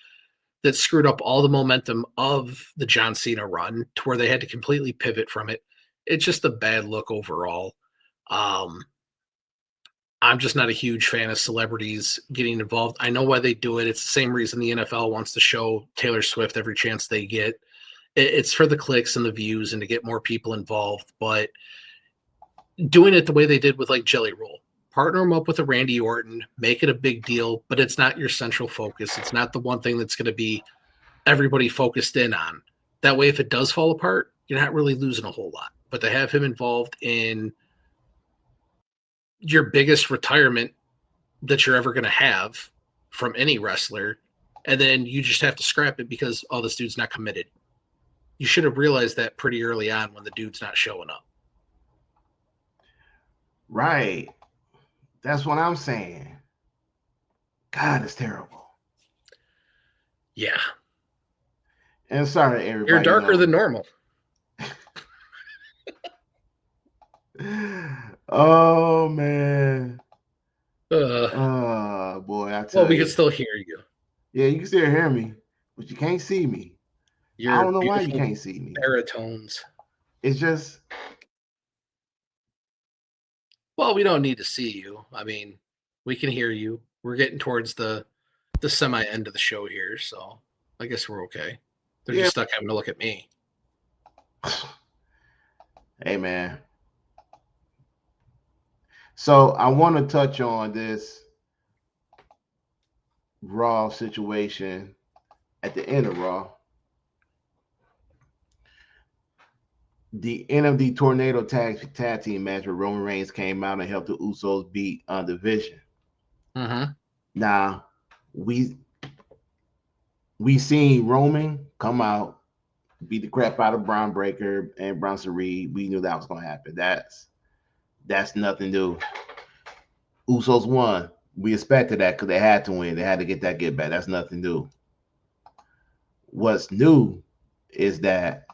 That screwed up all the momentum of the John Cena run to where they had to completely pivot from it. It's just a bad look overall. I'm just not a huge fan of celebrities getting involved. I know why they do it. It's the same reason the NFL wants to show Taylor Swift every chance they get. It's for the clicks and the views and to get more people involved. But doing it the way they did with like Jelly Roll, partner them up with a Randy Orton, make it a big deal, but it's not your central focus. It's not the one thing that's going to be everybody focused in on. That way, if it does fall apart, you're not really losing a whole lot. But to have him involved in your biggest retirement that you're ever going to have from any wrestler, and then you just have to scrap it because, oh, this dude's not committed. You should have realized that pretty early on when the dude's not showing up. Right. That's what I'm saying. God, it's terrible. Yeah. And sorry, everybody. You're darker than normal. Oh, man. Boy, I tell you. Well, we can still hear you. Yeah, you can still hear me, but you can't see me. I don't know why you can't see me. Baritones. It's just. Well, we don't need to see you. I mean, we can hear you. We're getting towards the semi end of the show here, so I guess we're okay. They're just stuck having to look at me. Hey, man. So I want to touch on this Raw situation at the end of Raw. The end of the Tornado Tag Team match where Roman Reigns came out and helped the Usos beat Division. Mm-hmm. Now, we seen Roman come out, beat the crap out of Braun Breaker and Bronson Reed. We knew that was going to happen. That's nothing new. Usos won. We expected that because they had to win. They had to get that get back. That's nothing new. What's new is that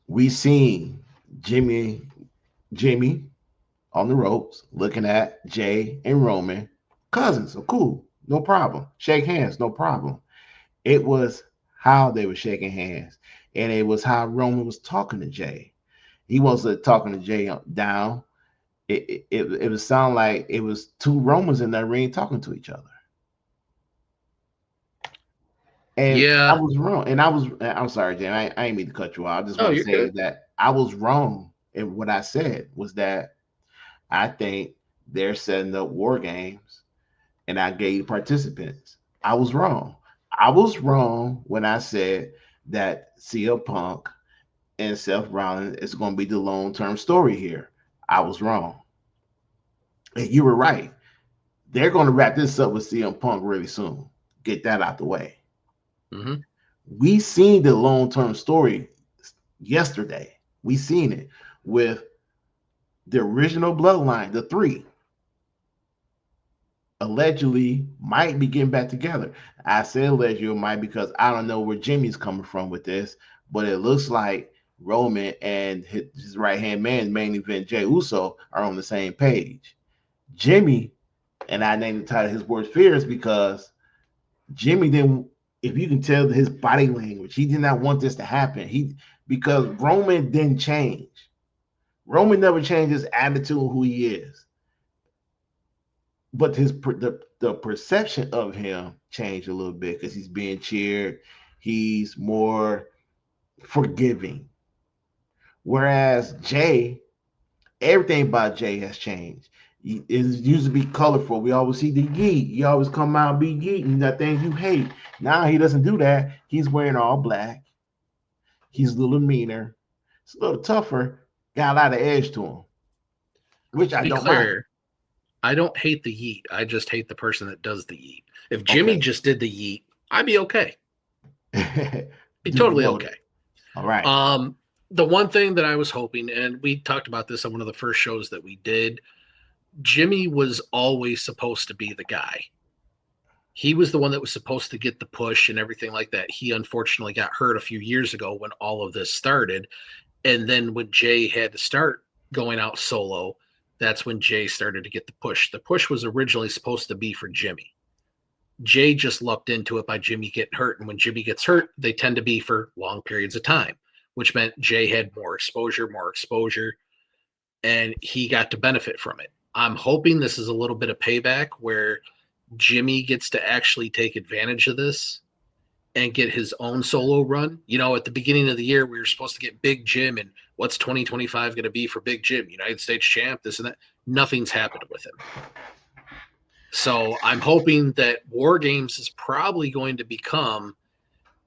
we seen Jimmy on the ropes looking at Jay and Roman, cousins. So cool, no problem. Shake hands, no problem. It was how they were shaking hands, and it was how Roman was talking to Jay. He wasn't talking to Jay down. It would sound like it was two Romans in that ring talking to each other. And I was wrong. And I'm sorry, Jay. I ain't mean to cut you off. I just want to say that I was wrong. And what I said was that I think they're setting up war games, and I gave participants. I was wrong. I was wrong when I said that CM Punk and Seth Rollins is going to be the long-term story here. I was wrong. And you were right. They're going to wrap this up with CM Punk really soon. Get that out the way. Mm-hmm. We seen the long-term story yesterday. We seen it with the original bloodline, the three. Allegedly might be getting back together. I say allegedly might because I don't know where Jimmy's coming from with this, but it looks like Roman and his right-hand man, main event Jey Uso, are on the same page. Jimmy, and I named the title his worst fears because Jimmy didn't, if you can tell his body language, he did not want this to happen. Because Roman didn't change. Roman never changed his attitude of who he is, but the perception of him changed a little bit because he's being cheered. He's more forgiving. Whereas Jay, everything about Jay has changed. It used to be colorful. We always see the yeet. He always come out and be yeeting that thing you hate. Now he doesn't do that. He's wearing all black. He's a little meaner. It's a little tougher. Got a lot of edge to him, which I Be don't clear, I don't hate the yeet. I just hate the person that does the yeet. If Jimmy just did the yeet, I'd be okay. Be totally okay. All right. The one thing that I was hoping, and we talked about this on one of the first shows that we did, Jimmy was always supposed to be the guy. He was the one that was supposed to get the push and everything like that. He unfortunately got hurt a few years ago when all of this started. And then when Jay had to start going out solo, that's when Jay started to get the push. The push was originally supposed to be for Jimmy. Jay just lucked into it by Jimmy getting hurt. And when Jimmy gets hurt, they tend to be for long periods of time, which meant Jay had more exposure, and he got to benefit from it. I'm hoping this is a little bit of payback where Jimmy gets to actually take advantage of this and get his own solo run. You know, at the beginning of the year, we were supposed to get Big Jim, and what's 2025 going to be for Big Jim? United States champ, this and that. Nothing's happened with him. So I'm hoping that War Games is probably going to become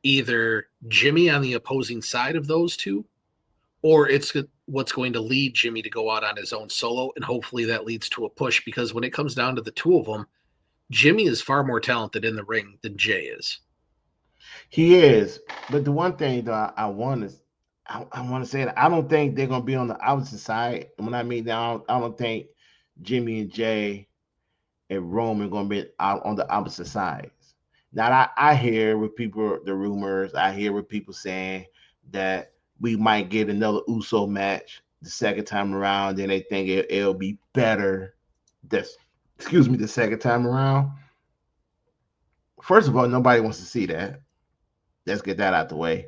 either Jimmy on the opposing side of those two, or it's what's going to lead Jimmy to go out on his own solo, and hopefully that leads to a push, because when it comes down to the two of them, Jimmy is far more talented in the ring than Jay is. He is, but the one thing that I want to say that I don't think they're gonna be on the opposite side. And when I mean that, I don't think Jimmy and Jay and Roman gonna be out on the opposite sides. Now I hear with people the rumors. I hear with people saying that we might get another Uso match the second time around. Then they think it'll be better. The second time around. First of all, nobody wants to see that. Let's get that out the way.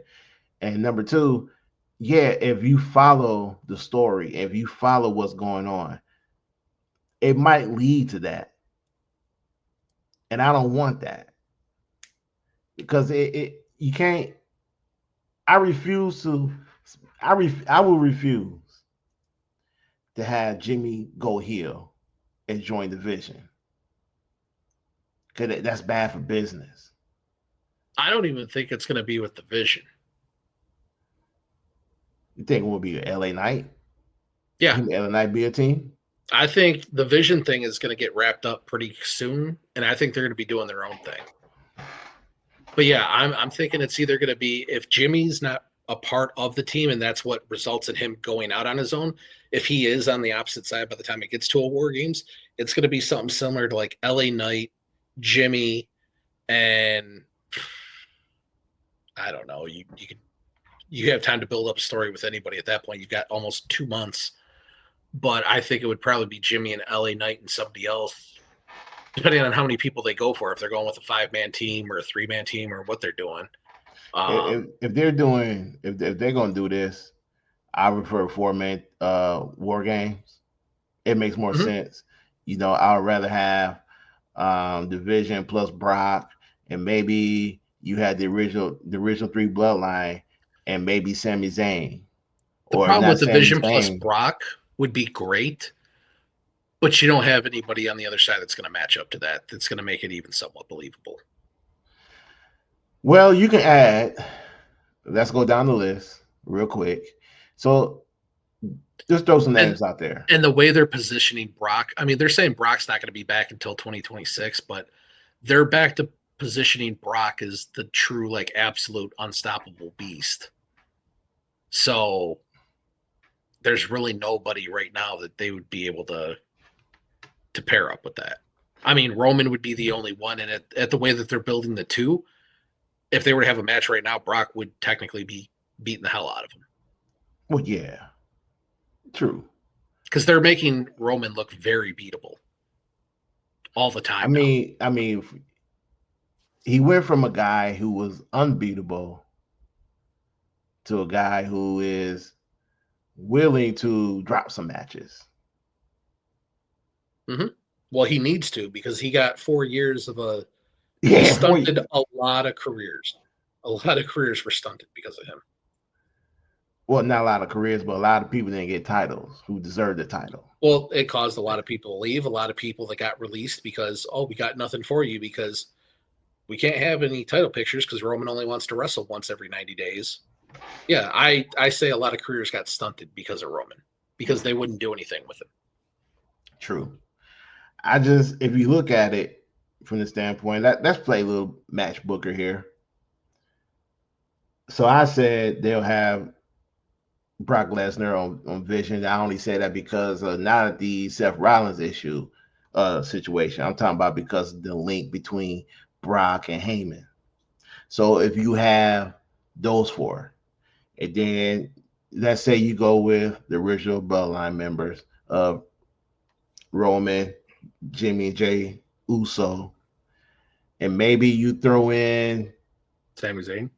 And number two, yeah, if you follow the story, if you follow what's going on, it might lead to that. And I don't want that. Because you can't. I will refuse to have Jimmy go heel and join the Vision. Because that's bad for business. I don't even think it's going to be with the Vision. You think it will be an LA Knight? Yeah. Can LA Knight be a team? I think the Vision thing is going to get wrapped up pretty soon, and I think they're going to be doing their own thing. But yeah, I'm thinking it's either going to be, if Jimmy's not a part of the team and that's what results in him going out on his own, if he is on the opposite side by the time it gets to a War Games, it's going to be something similar to like LA Knight, Jimmy, and I don't know. You have time to build up a story with anybody at that point. You've got almost 2 months. But I think it would probably be Jimmy and LA Knight and somebody else, depending on how many people they go for, if they're going with a 5-man team or a 3-man team or what they're doing. If they're going to do this, I prefer 4-man War Games. It makes more sense. You know, I would rather have Division plus Brock, and maybe you had the original 3 bloodline, and maybe Sami Zayn. The problem with Division plus Brock would be great, but you don't have anybody on the other side that's going to match up to that. That's going to make it even somewhat believable. Well, you can add. Let's go down the list real quick. So just throw some names out there. And the way they're positioning Brock, I mean, they're saying Brock's not going to be back until 2026, but they're back to positioning Brock as the true, like, absolute unstoppable beast. So there's really nobody right now that they would be able to pair up with that. I mean, Roman would be the only one, and at the way that they're building the two, if they were to have a match right now, Brock would technically be beating the hell out of him. Well, yeah. True. Because they're making Roman look very beatable all the time. I mean, he went from a guy who was unbeatable to a guy who is willing to drop some matches. Well, he needs to because he got 4 years of a Yeah, he stunted a lot of careers. A lot of careers were stunted because of him. well, not a lot of careers, but a lot of people didn't get titles who deserved the title. Well, it caused a lot of people to leave, a lot of people that got released because, oh, we got nothing for you because we can't have any title pictures because Roman only wants to wrestle once every 90 days. Yeah, I say a lot of careers got stunted because of Roman because they wouldn't do anything with him. True. If you look at it from the standpoint, let's play a little match booker here. So I said they'll have Brock Lesnar on Vision. I only say that because not at the Seth Rollins situation. I'm talking about because of the link between Brock and Heyman. So if you have those four, and then let's say you go with the original Bloodline members of Roman, Jimmy, and Jay Uso, and maybe you throw in Sami Zayn.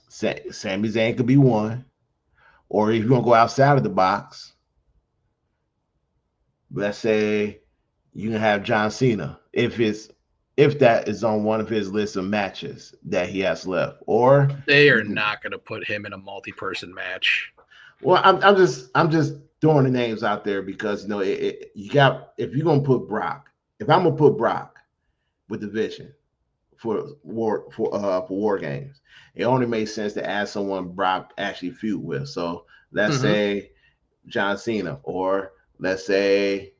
Sami Zayn could be one. Or if you want to go outside of the box, let's say you can have John Cena if that is on one of his list of matches that he has left. Or they are not going to put him in a multi-person match. Well, I'm just throwing the names out there because you got if you're gonna put Brock, if I'm gonna put Brock with the Vision for War Games, it only makes sense to add someone Brock actually feud with. So let's say John Cena, or let's say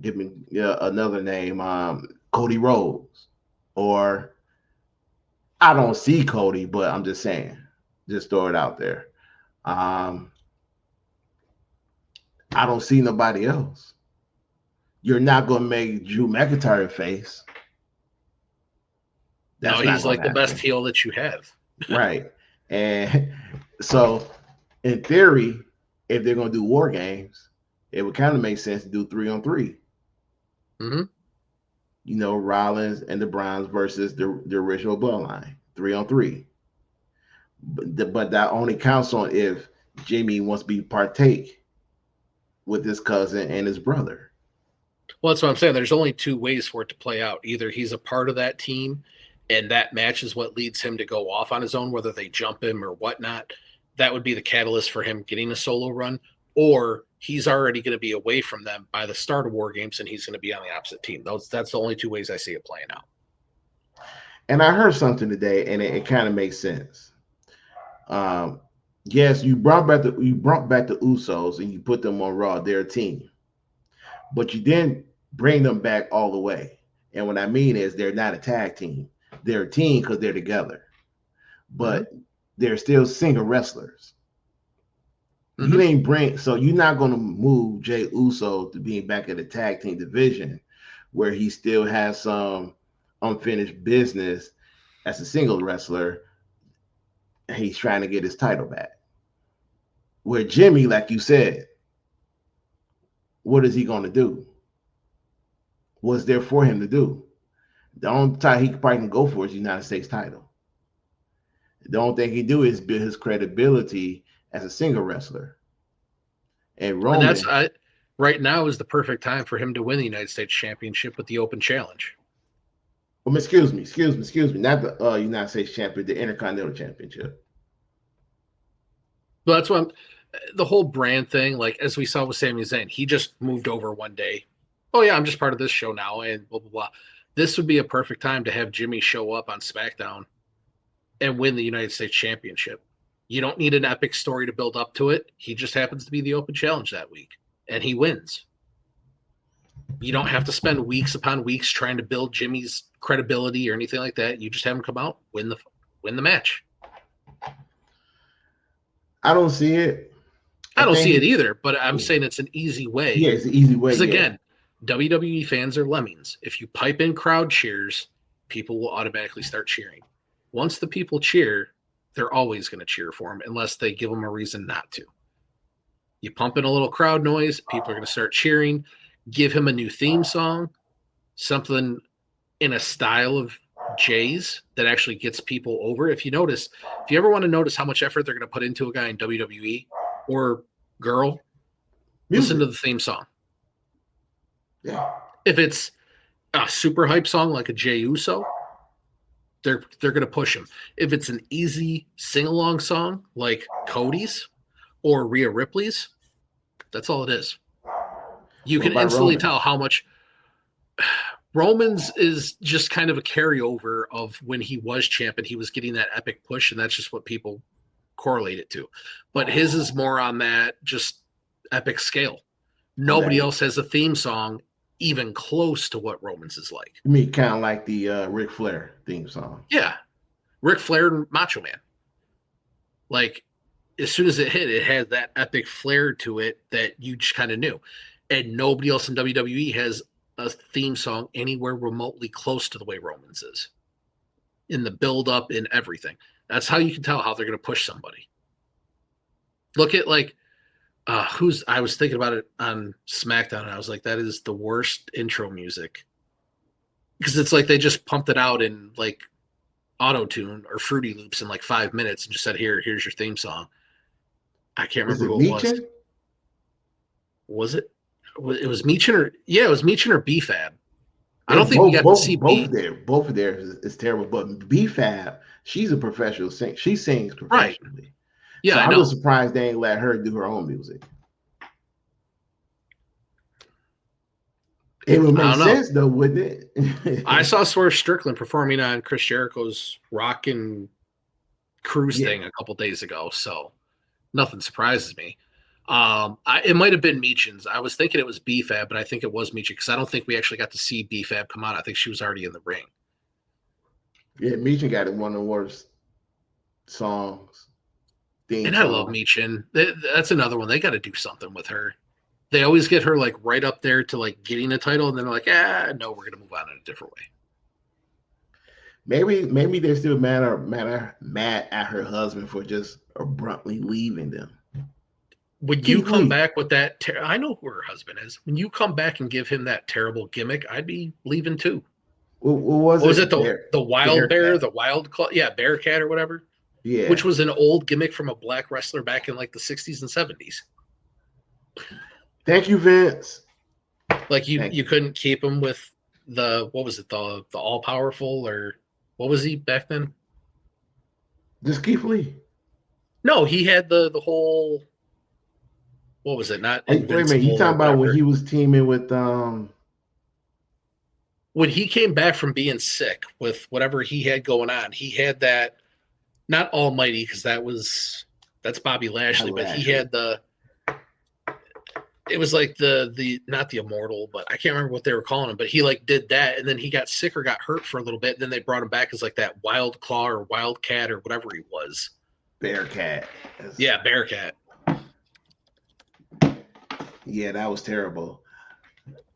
give me another name, Cody Rhodes, or I don't see Cody, but I'm just saying, just throw it out there. I don't see nobody else. You're not going to make Drew McIntyre face. No, he's like the best heel that you have. Right. And so, in theory, if they're going to do War Games, it would kind of make sense to do 3-on-3. Rollins and the Browns versus the original Bloodline, 3-on-3. But that only counts on if Jimmy wants to partake with his cousin and his brother. Well, that's what I'm saying. There's only two ways for it to play out. Either he's a part of that team and that match is what leads him to go off on his own, whether they jump him or whatnot. That would be the catalyst for him getting a solo run, or he's already going to be away from them by the start of War Games and he's going to be on the opposite team. That's the only two ways I see it playing out. And I heard something today and it kind of makes sense. Yes, you brought back the Usos and you put them on Raw, they're a team. But you didn't bring them back all the way. And what I mean is they're not a tag team. They're a team because they're together. But they're still single wrestlers. You didn't bring, so you're not going to move Jey Uso to being back in the tag team division where he still has some unfinished business as a single wrestler. He's trying to get his title back. Where Jimmy, like you said, what is he going to do? What's there for him to do? The only time he probably can go for is the United States title. The only thing he do is build his credibility as a single wrestler. And Roman, right now is the perfect time for him to win the United States Championship with the Open Challenge. Excuse me. Not the United States Champion, the Intercontinental Championship. Well, that's what the whole brand thing, like as we saw with Sami Zayn, he just moved over one day. Oh yeah, I'm just part of this show now, and blah blah blah. This would be a perfect time to have Jimmy show up on SmackDown and win the United States Championship. You don't need an epic story to build up to it. He just happens to be the Open Challenge that week, and he wins. You don't have to spend weeks upon weeks trying to build Jimmy's credibility or anything like that. You just have him come out, win the match. I don't see it. I don't see it either, but I'm saying it's an easy way. Yeah, it's an easy way. Because again, WWE fans are lemmings. If you pipe in crowd cheers, people will automatically start cheering. Once the people cheer, they're always going to cheer for him unless they give them a reason not to. You pump in a little crowd noise, people are going to start cheering. Give him a new theme song, something in a style of Jay's that actually gets people over. If you ever want to notice how much effort they're going to put into a guy in WWE, or girl, Music. listen to the theme song. Yeah. If it's a super hype song like a Jey Uso, they're going to push him. If it's an easy sing along song like Cody's or Rhea Ripley's, that's all it is. You What can about instantly Roman? tell how much Roman's is just kind of a carryover of when he was champ and he was getting that epic push, and that's just what people correlate it to. But his is more on that just epic scale. Nobody else has a theme song even close to what Roman's is like. You mean kind of like the Ric Flair theme song? Yeah. Ric Flair and Macho Man. Like, as soon as it hit, it had that epic flair to it that you just kind of knew. And nobody else in WWE has a theme song anywhere remotely close to the way Roman's is. In the build-up, in everything. That's how you can tell how they're going to push somebody. Look at, like, I was thinking about it on SmackDown, and I was like, that is the worst intro music. Because it's like they just pumped it out in, like, auto-tune or Fruity Loops in, like, 5 minutes and just said, here's your theme song. I can't remember who it was. Was it? It was Meechin or it was Meechin or B-Fab. I don't think we got to see both of theirs is terrible. But B-Fab, she's a professional singer. She sings professionally. Right. Yeah, so I'm just surprised they ain't let her do her own music. It would make sense though, wouldn't it? I saw Swerve Strickland performing on Chris Jericho's Rock and Cruise thing a couple days ago, so nothing surprises me. It might have been Meechin's. I was thinking it was B-Fab, but I think it was Meechin because I don't think we actually got to see B-Fab come out. I think she was already in the ring. Yeah, Meechin got one of the worst songs. I love Meechin. That's another one. They got to do something with her. They always get her like right up there to like getting a title, and then they're like, no, we're gonna move on in a different way. Maybe they're still mad at her husband for just abruptly leaving them. When you come back with that, I know who her husband is. When you come back and give him that terrible gimmick, I'd be leaving too. What was it? The Wild Bear, the Wild Claw, Bearcat or whatever. Yeah, which was an old gimmick from a black wrestler back in like the 60s and 70s. Thank you, Vince. Like you couldn't keep him with the all powerful, or what was he back then? Just Keith Lee. No, he had the whole. What was it? Not wait a minute. You talking about when he was teaming with when he came back from being sick with whatever he had going on? He had that, not Almighty, because that's Bobby Lashley, but he had it was like the not the Immortal, but I can't remember what they were calling him, but he like did that, and then he got sick or got hurt for a little bit, and then they brought him back as like that Wild Claw or Wildcat or whatever he was. Bearcat. Yeah, Bearcat. Yeah, that was terrible.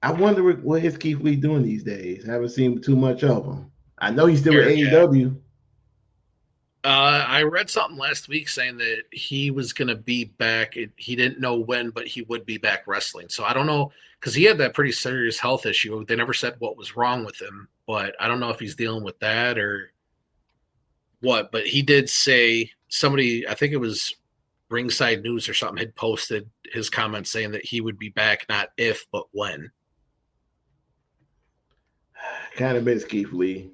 I wonder what is Keith Lee doing these days. I haven't seen too much of him. I know he's still with AEW. I read something last week saying that he was going to be back. He didn't know when, but he would be back wrestling. So I don't know, because he had that pretty serious health issue. They never said what was wrong with him, but I don't know if he's dealing with that or what. But he did say, somebody, I think it was Ringside News or something, had posted his comments saying that he would be back, not if, but when. Kind of miss Keith Lee.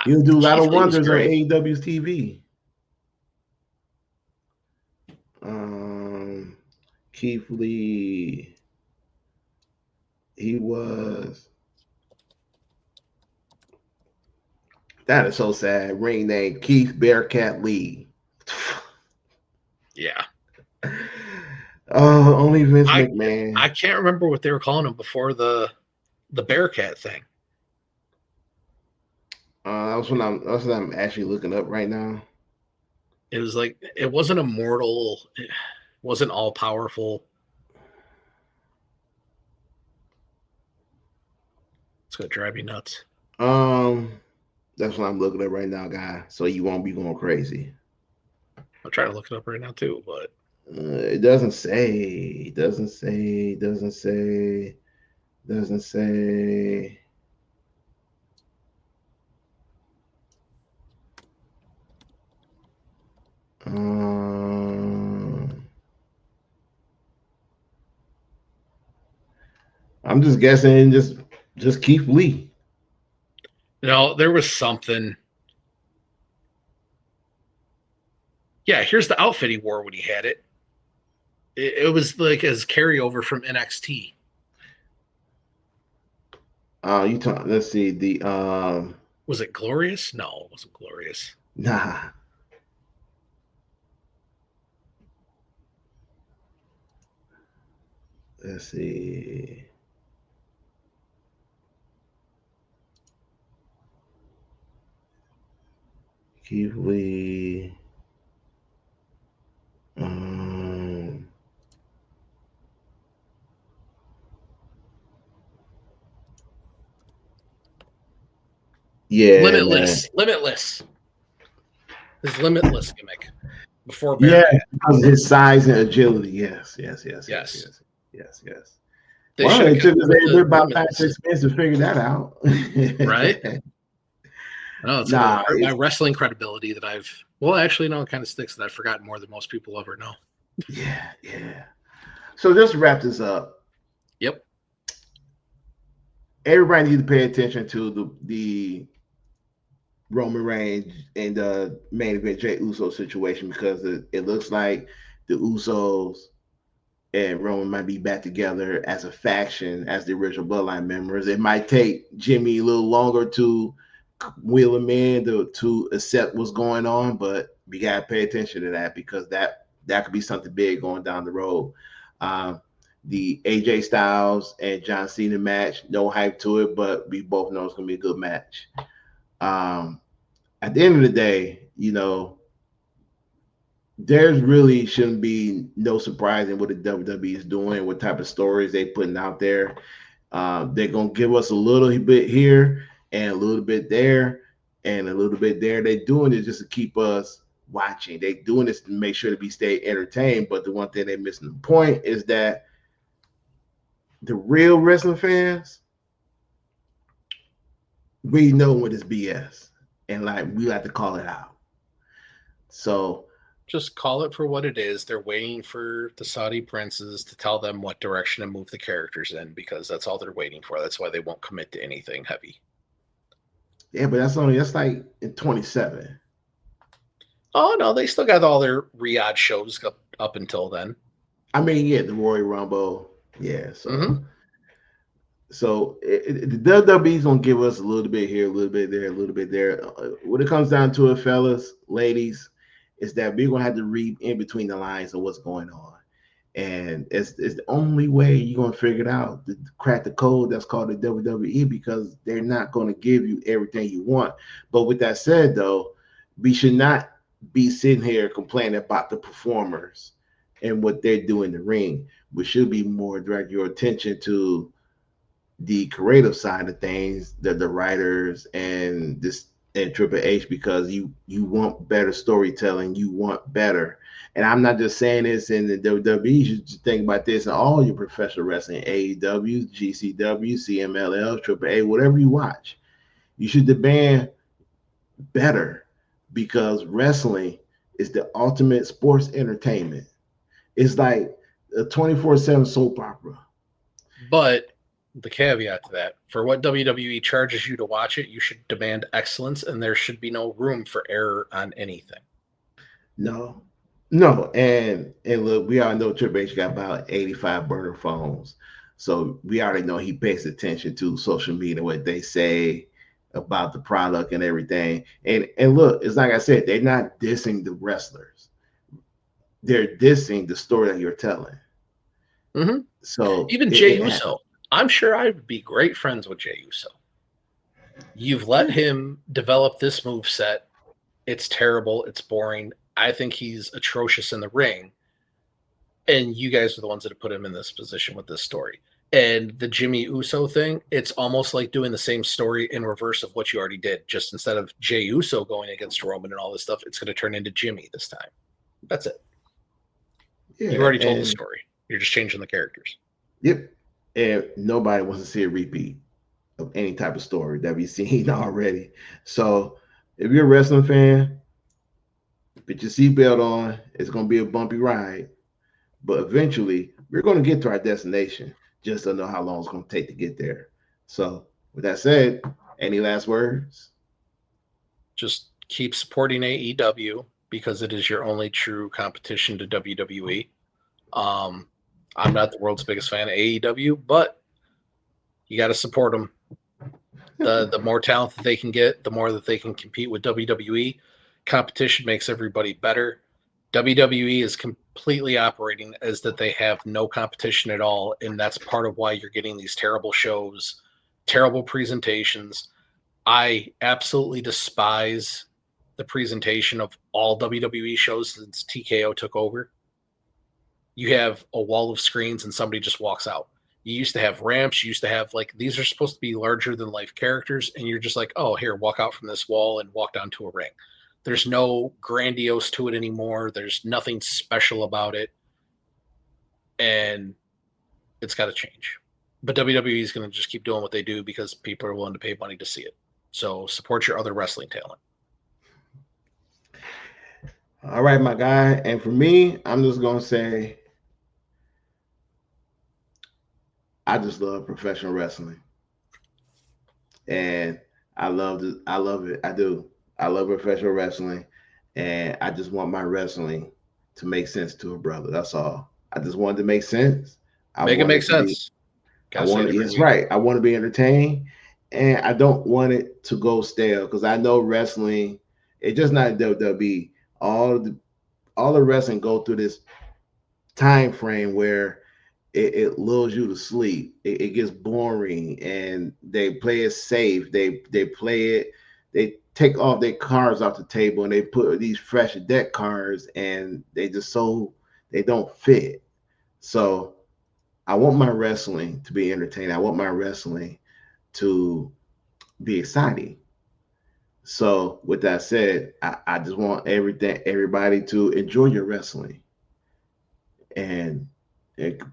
He'll do a lot of wonders on AEW's TV. Keith Lee. He was. That is so sad. Ring name Keith Bearcat Lee. Yeah. Oh, only Vince McMahon. I can't remember what they were calling him before the Bearcat thing. That's what I'm actually looking up right now. It was like, it wasn't immortal. It wasn't all powerful. It's gonna drive me nuts. That's what I'm looking up right now, guy. So you won't be going crazy. I'll try to look it up right now too, but it doesn't say. Doesn't say. I'm just guessing. Just Keith Lee. There was something. Yeah, here's the outfit he wore when he had it. It was like his carryover from NXT. You talk. Let's see the Was it Glorious? No, it wasn't Glorious. nah. Let's see. Keith Lee. Yeah, Limitless. man. Limitless. His Limitless gimmick before Yeah, Bearcat. because of his size and agility. Yes. They Well, should have it took kept us him with the about 5, Limitless, 6 minutes to figure that out. right? No, it's gonna Nah, hurt my wrestling credibility that I've. Well, actually, no, it kind of sticks that I've forgotten more than most people ever know. yeah. So just to wrap this up. Yep. Everybody needs to pay attention to the Roman Reigns and the main event Jey Uso situation because it looks like the Usos and Roman might be back together as a faction as the original Bloodline members. It might take Jimmy a little longer to wheel him in to accept what's going on, but we gotta pay attention to that because that could be something big going down the road. The AJ Styles and John Cena match, no hype to it, but we both know it's gonna be a good match. At the end of the day, there's really shouldn't be no surprise in what the WWE is doing, what type of stories they putting out there. They're gonna give us a little bit here and a little bit there and a little bit there. They're doing it just to keep us watching. They're doing this to make sure that we stay entertained. But the one thing they're missing the point is that the real wrestling fans, we know what is BS, and like we have to call it out. So Just call it for what it is. They're waiting for the Saudi princes to tell them what direction to move the characters in because that's all they're waiting for. That's why they won't commit to anything heavy. yeah, but that's like in 27. Oh no, they still got all their Riyadh shows up until then. I mean, yeah, the Royal Rumble, yeah. So the WWE's gonna give us a little bit here, a little bit there, a little bit there. When it comes down to it, fellas, ladies, is that we're gonna have to read in between the lines of what's going on, and it's the only way you're gonna figure it out. To crack the code that's called the WWE because they're not gonna give you everything you want. But with that said, though, we should not be sitting here complaining about the performers and what they're doing in the ring. We should be more direct your attention to the creative side of things, the writers and Triple H because you want better storytelling, you want better. And I'm not just saying this in the WWE. You should just think about this in all your professional wrestling, AEW, GCW, CMLL, Triple A, whatever you watch. You should demand better because wrestling is the ultimate sports entertainment. It's like a 24/7 soap opera. But the caveat to that, for what WWE charges you to watch it, you should demand excellence and there should be no room for error on anything. No, and look, we all know Triple H got about 85 burner phones, so we already know he pays attention to social media, what they say about the product and everything. And look, it's like I said, they're not dissing the wrestlers; they're dissing the story that you're telling. Mm-hmm. So even Jey Uso, I'm sure I would be great friends with Jey Uso. You've let him develop this move set. It's terrible. It's boring. I think he's atrocious in the ring. And you guys are the ones that have put him in this position with this story. And the Jimmy Uso thing, it's almost like doing the same story in reverse of what you already did. Just instead of Jey Uso going against Roman and all this stuff, it's going to turn into Jimmy this time. That's it. Yeah, you already told the story. You're just changing the characters. Yep. And nobody wants to see a repeat of any type of story that we've seen already. So if you're a wrestling fan, put your seatbelt on. It's going to be a bumpy ride, but eventually we're going to get to our destination. just don't know how long it's going to take to get there. So, with that said, any last words? Just keep supporting AEW because it is your only true competition to WWE. I'm not the world's biggest fan of AEW, but you got to support them. The more talent that they can get, the more that they can compete with WWE. Competition makes everybody better. WWE is completely operating as that they have no competition at all, and that's part of why you're getting these terrible shows, terrible presentations. I absolutely despise the presentation of all WWE shows since TKO took over. You have a wall of screens and somebody just walks out. You used to have ramps. You used to have like these are supposed to be larger than life characters, and you're just like, oh, here, walk out from this wall and walk down to a ring. There's no grandiose to it anymore. There's nothing special about it, and it's got to change. But WWE is going to just keep doing what they do because people are willing to pay money to see it. So support your other wrestling talent. All right, my guy. And for me, I'm just going to say, I just love professional wrestling. And I love it. I do. I love professional wrestling. And I just want my wrestling to make sense to a brother. That's all. I just want it to make sense. Make it make sense. I want it. Yes, right. I want to be entertained, and I don't want it to go stale because I know wrestling. It's just not WWE. All the wrestling go through this time frame where it lulls you to sleep. It gets boring, and they play it safe. They play it. They take all their cards off the table and they put these fresh deck cards, and they don't fit. So I want my wrestling to be entertaining. I want my wrestling to be exciting. So with that said, I just want everybody to enjoy your wrestling. And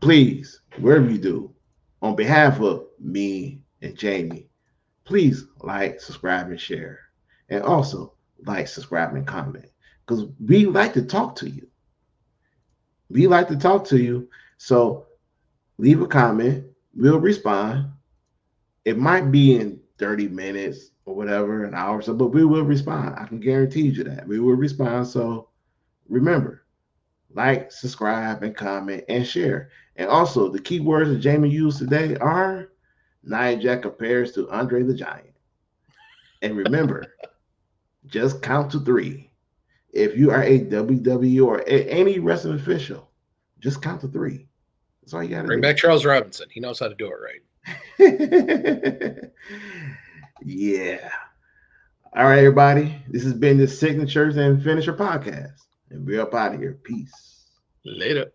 please, wherever you do, on behalf of me and Jamie, please like, subscribe, and share. And also like, subscribe, and comment. Because we like to talk to you. We like to talk to you. So leave a comment. We'll respond. It might be in 30 minutes or whatever, an hour or so, but we will respond. I can guarantee you that. We will respond. So remember, like, subscribe, and comment, and share. And also, the key words that Jamie used today are Nia Jax compares to Andre the Giant. And remember, just count to 3. If you are a WWE or any wrestling official, just count to 3. That's all you got to do. Bring back Charles Robinson. He knows how to do it right. Yeah. All right, everybody. This has been the Signatures and Finisher podcast. And we're up out of here. Peace. Later.